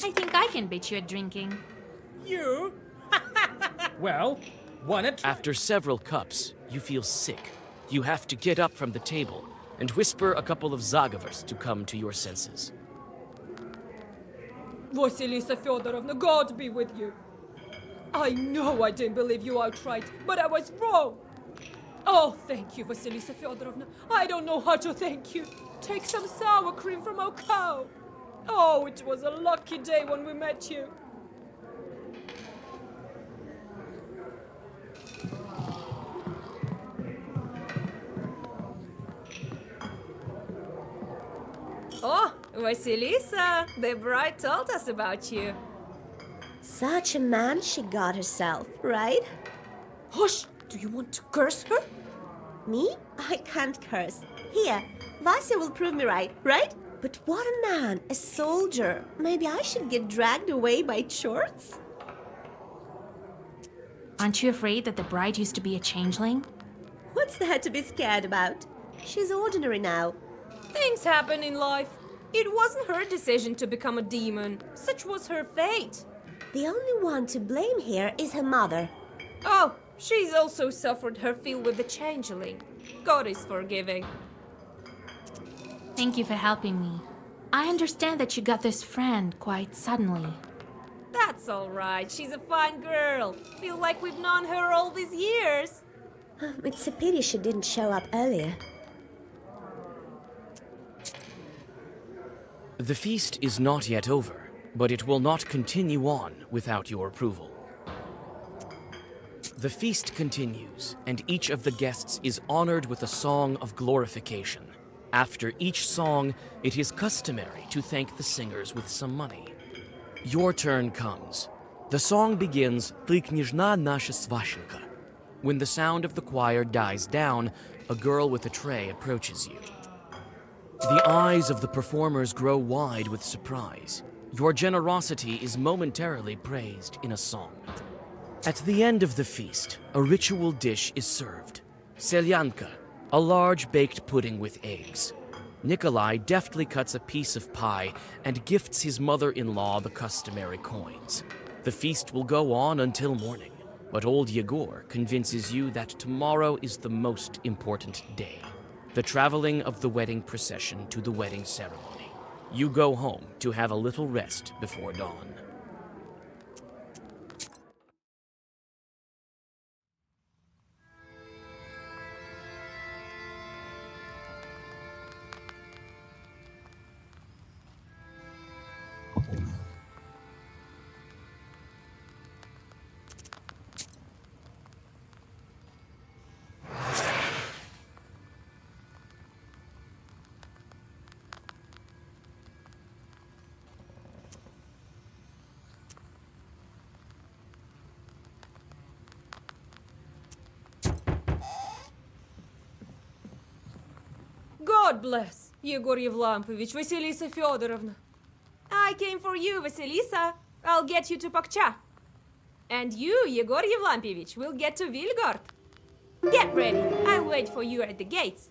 I think I can beat you at drinking.
You? Well, wanna try?
After several cups, you feel sick. You have to get up from the table and whisper a couple of Zagavers to come to your senses.
Vasilisa Fyodorovna, God be with you. I know I didn't believe you outright, but I was wrong. Oh, thank you, Vasilisa Fyodorovna. I don't know how to thank you. Take some sour cream from our cow. Oh, it was a lucky day when we met you.
Vasilisa, the bride told us about you.
Such a man she got herself, right?
Hush! Do you want to curse her?
Me? I can't curse. Here, Vasya will prove me right, right? But what a man, a soldier. Maybe I should get dragged away by shorts?
Aren't you afraid that the bride used to be a changeling?
What's there to be scared about? She's ordinary now.
Things happen in life. It wasn't her decision to become a demon. Such was her fate.
The only one to blame here is her mother.
Oh, she's also suffered her fill with the changeling. God is forgiving.
Thank you for helping me. I understand that you got this friend quite suddenly.
That's all right. She's a fine girl. Feel like we've known her all these years.
It's a pity she didn't show up earlier.
The feast is not yet over, but it will not continue on without your approval. The feast continues, and each of the guests is honored with a song of glorification. After each song, it is customary to thank the singers with some money. Your turn comes. The song begins, "Ty kняжна наша сващенка." When the sound of the choir dies down, a girl with a tray approaches you. The eyes of the performers grow wide with surprise. Your generosity is momentarily praised in a song. At the end of the feast, a ritual dish is served. Selyanka, a large baked pudding with eggs. Nikolai deftly cuts a piece of pie and gifts his mother-in-law the customary coins. The feast will go on until morning, but old Yegor convinces you that tomorrow is the most important day. The traveling of the wedding procession to the wedding ceremony. You go home to have a little rest before dawn.
God bless, Yegor Yevlampovich, Vasilisa Fyodorovna. I came for you, Vasilisa. I'll get you to Pakcha. And you, Yegor Yevlampovich, will get to Vilgard. Get ready. I'll wait for you at the gates.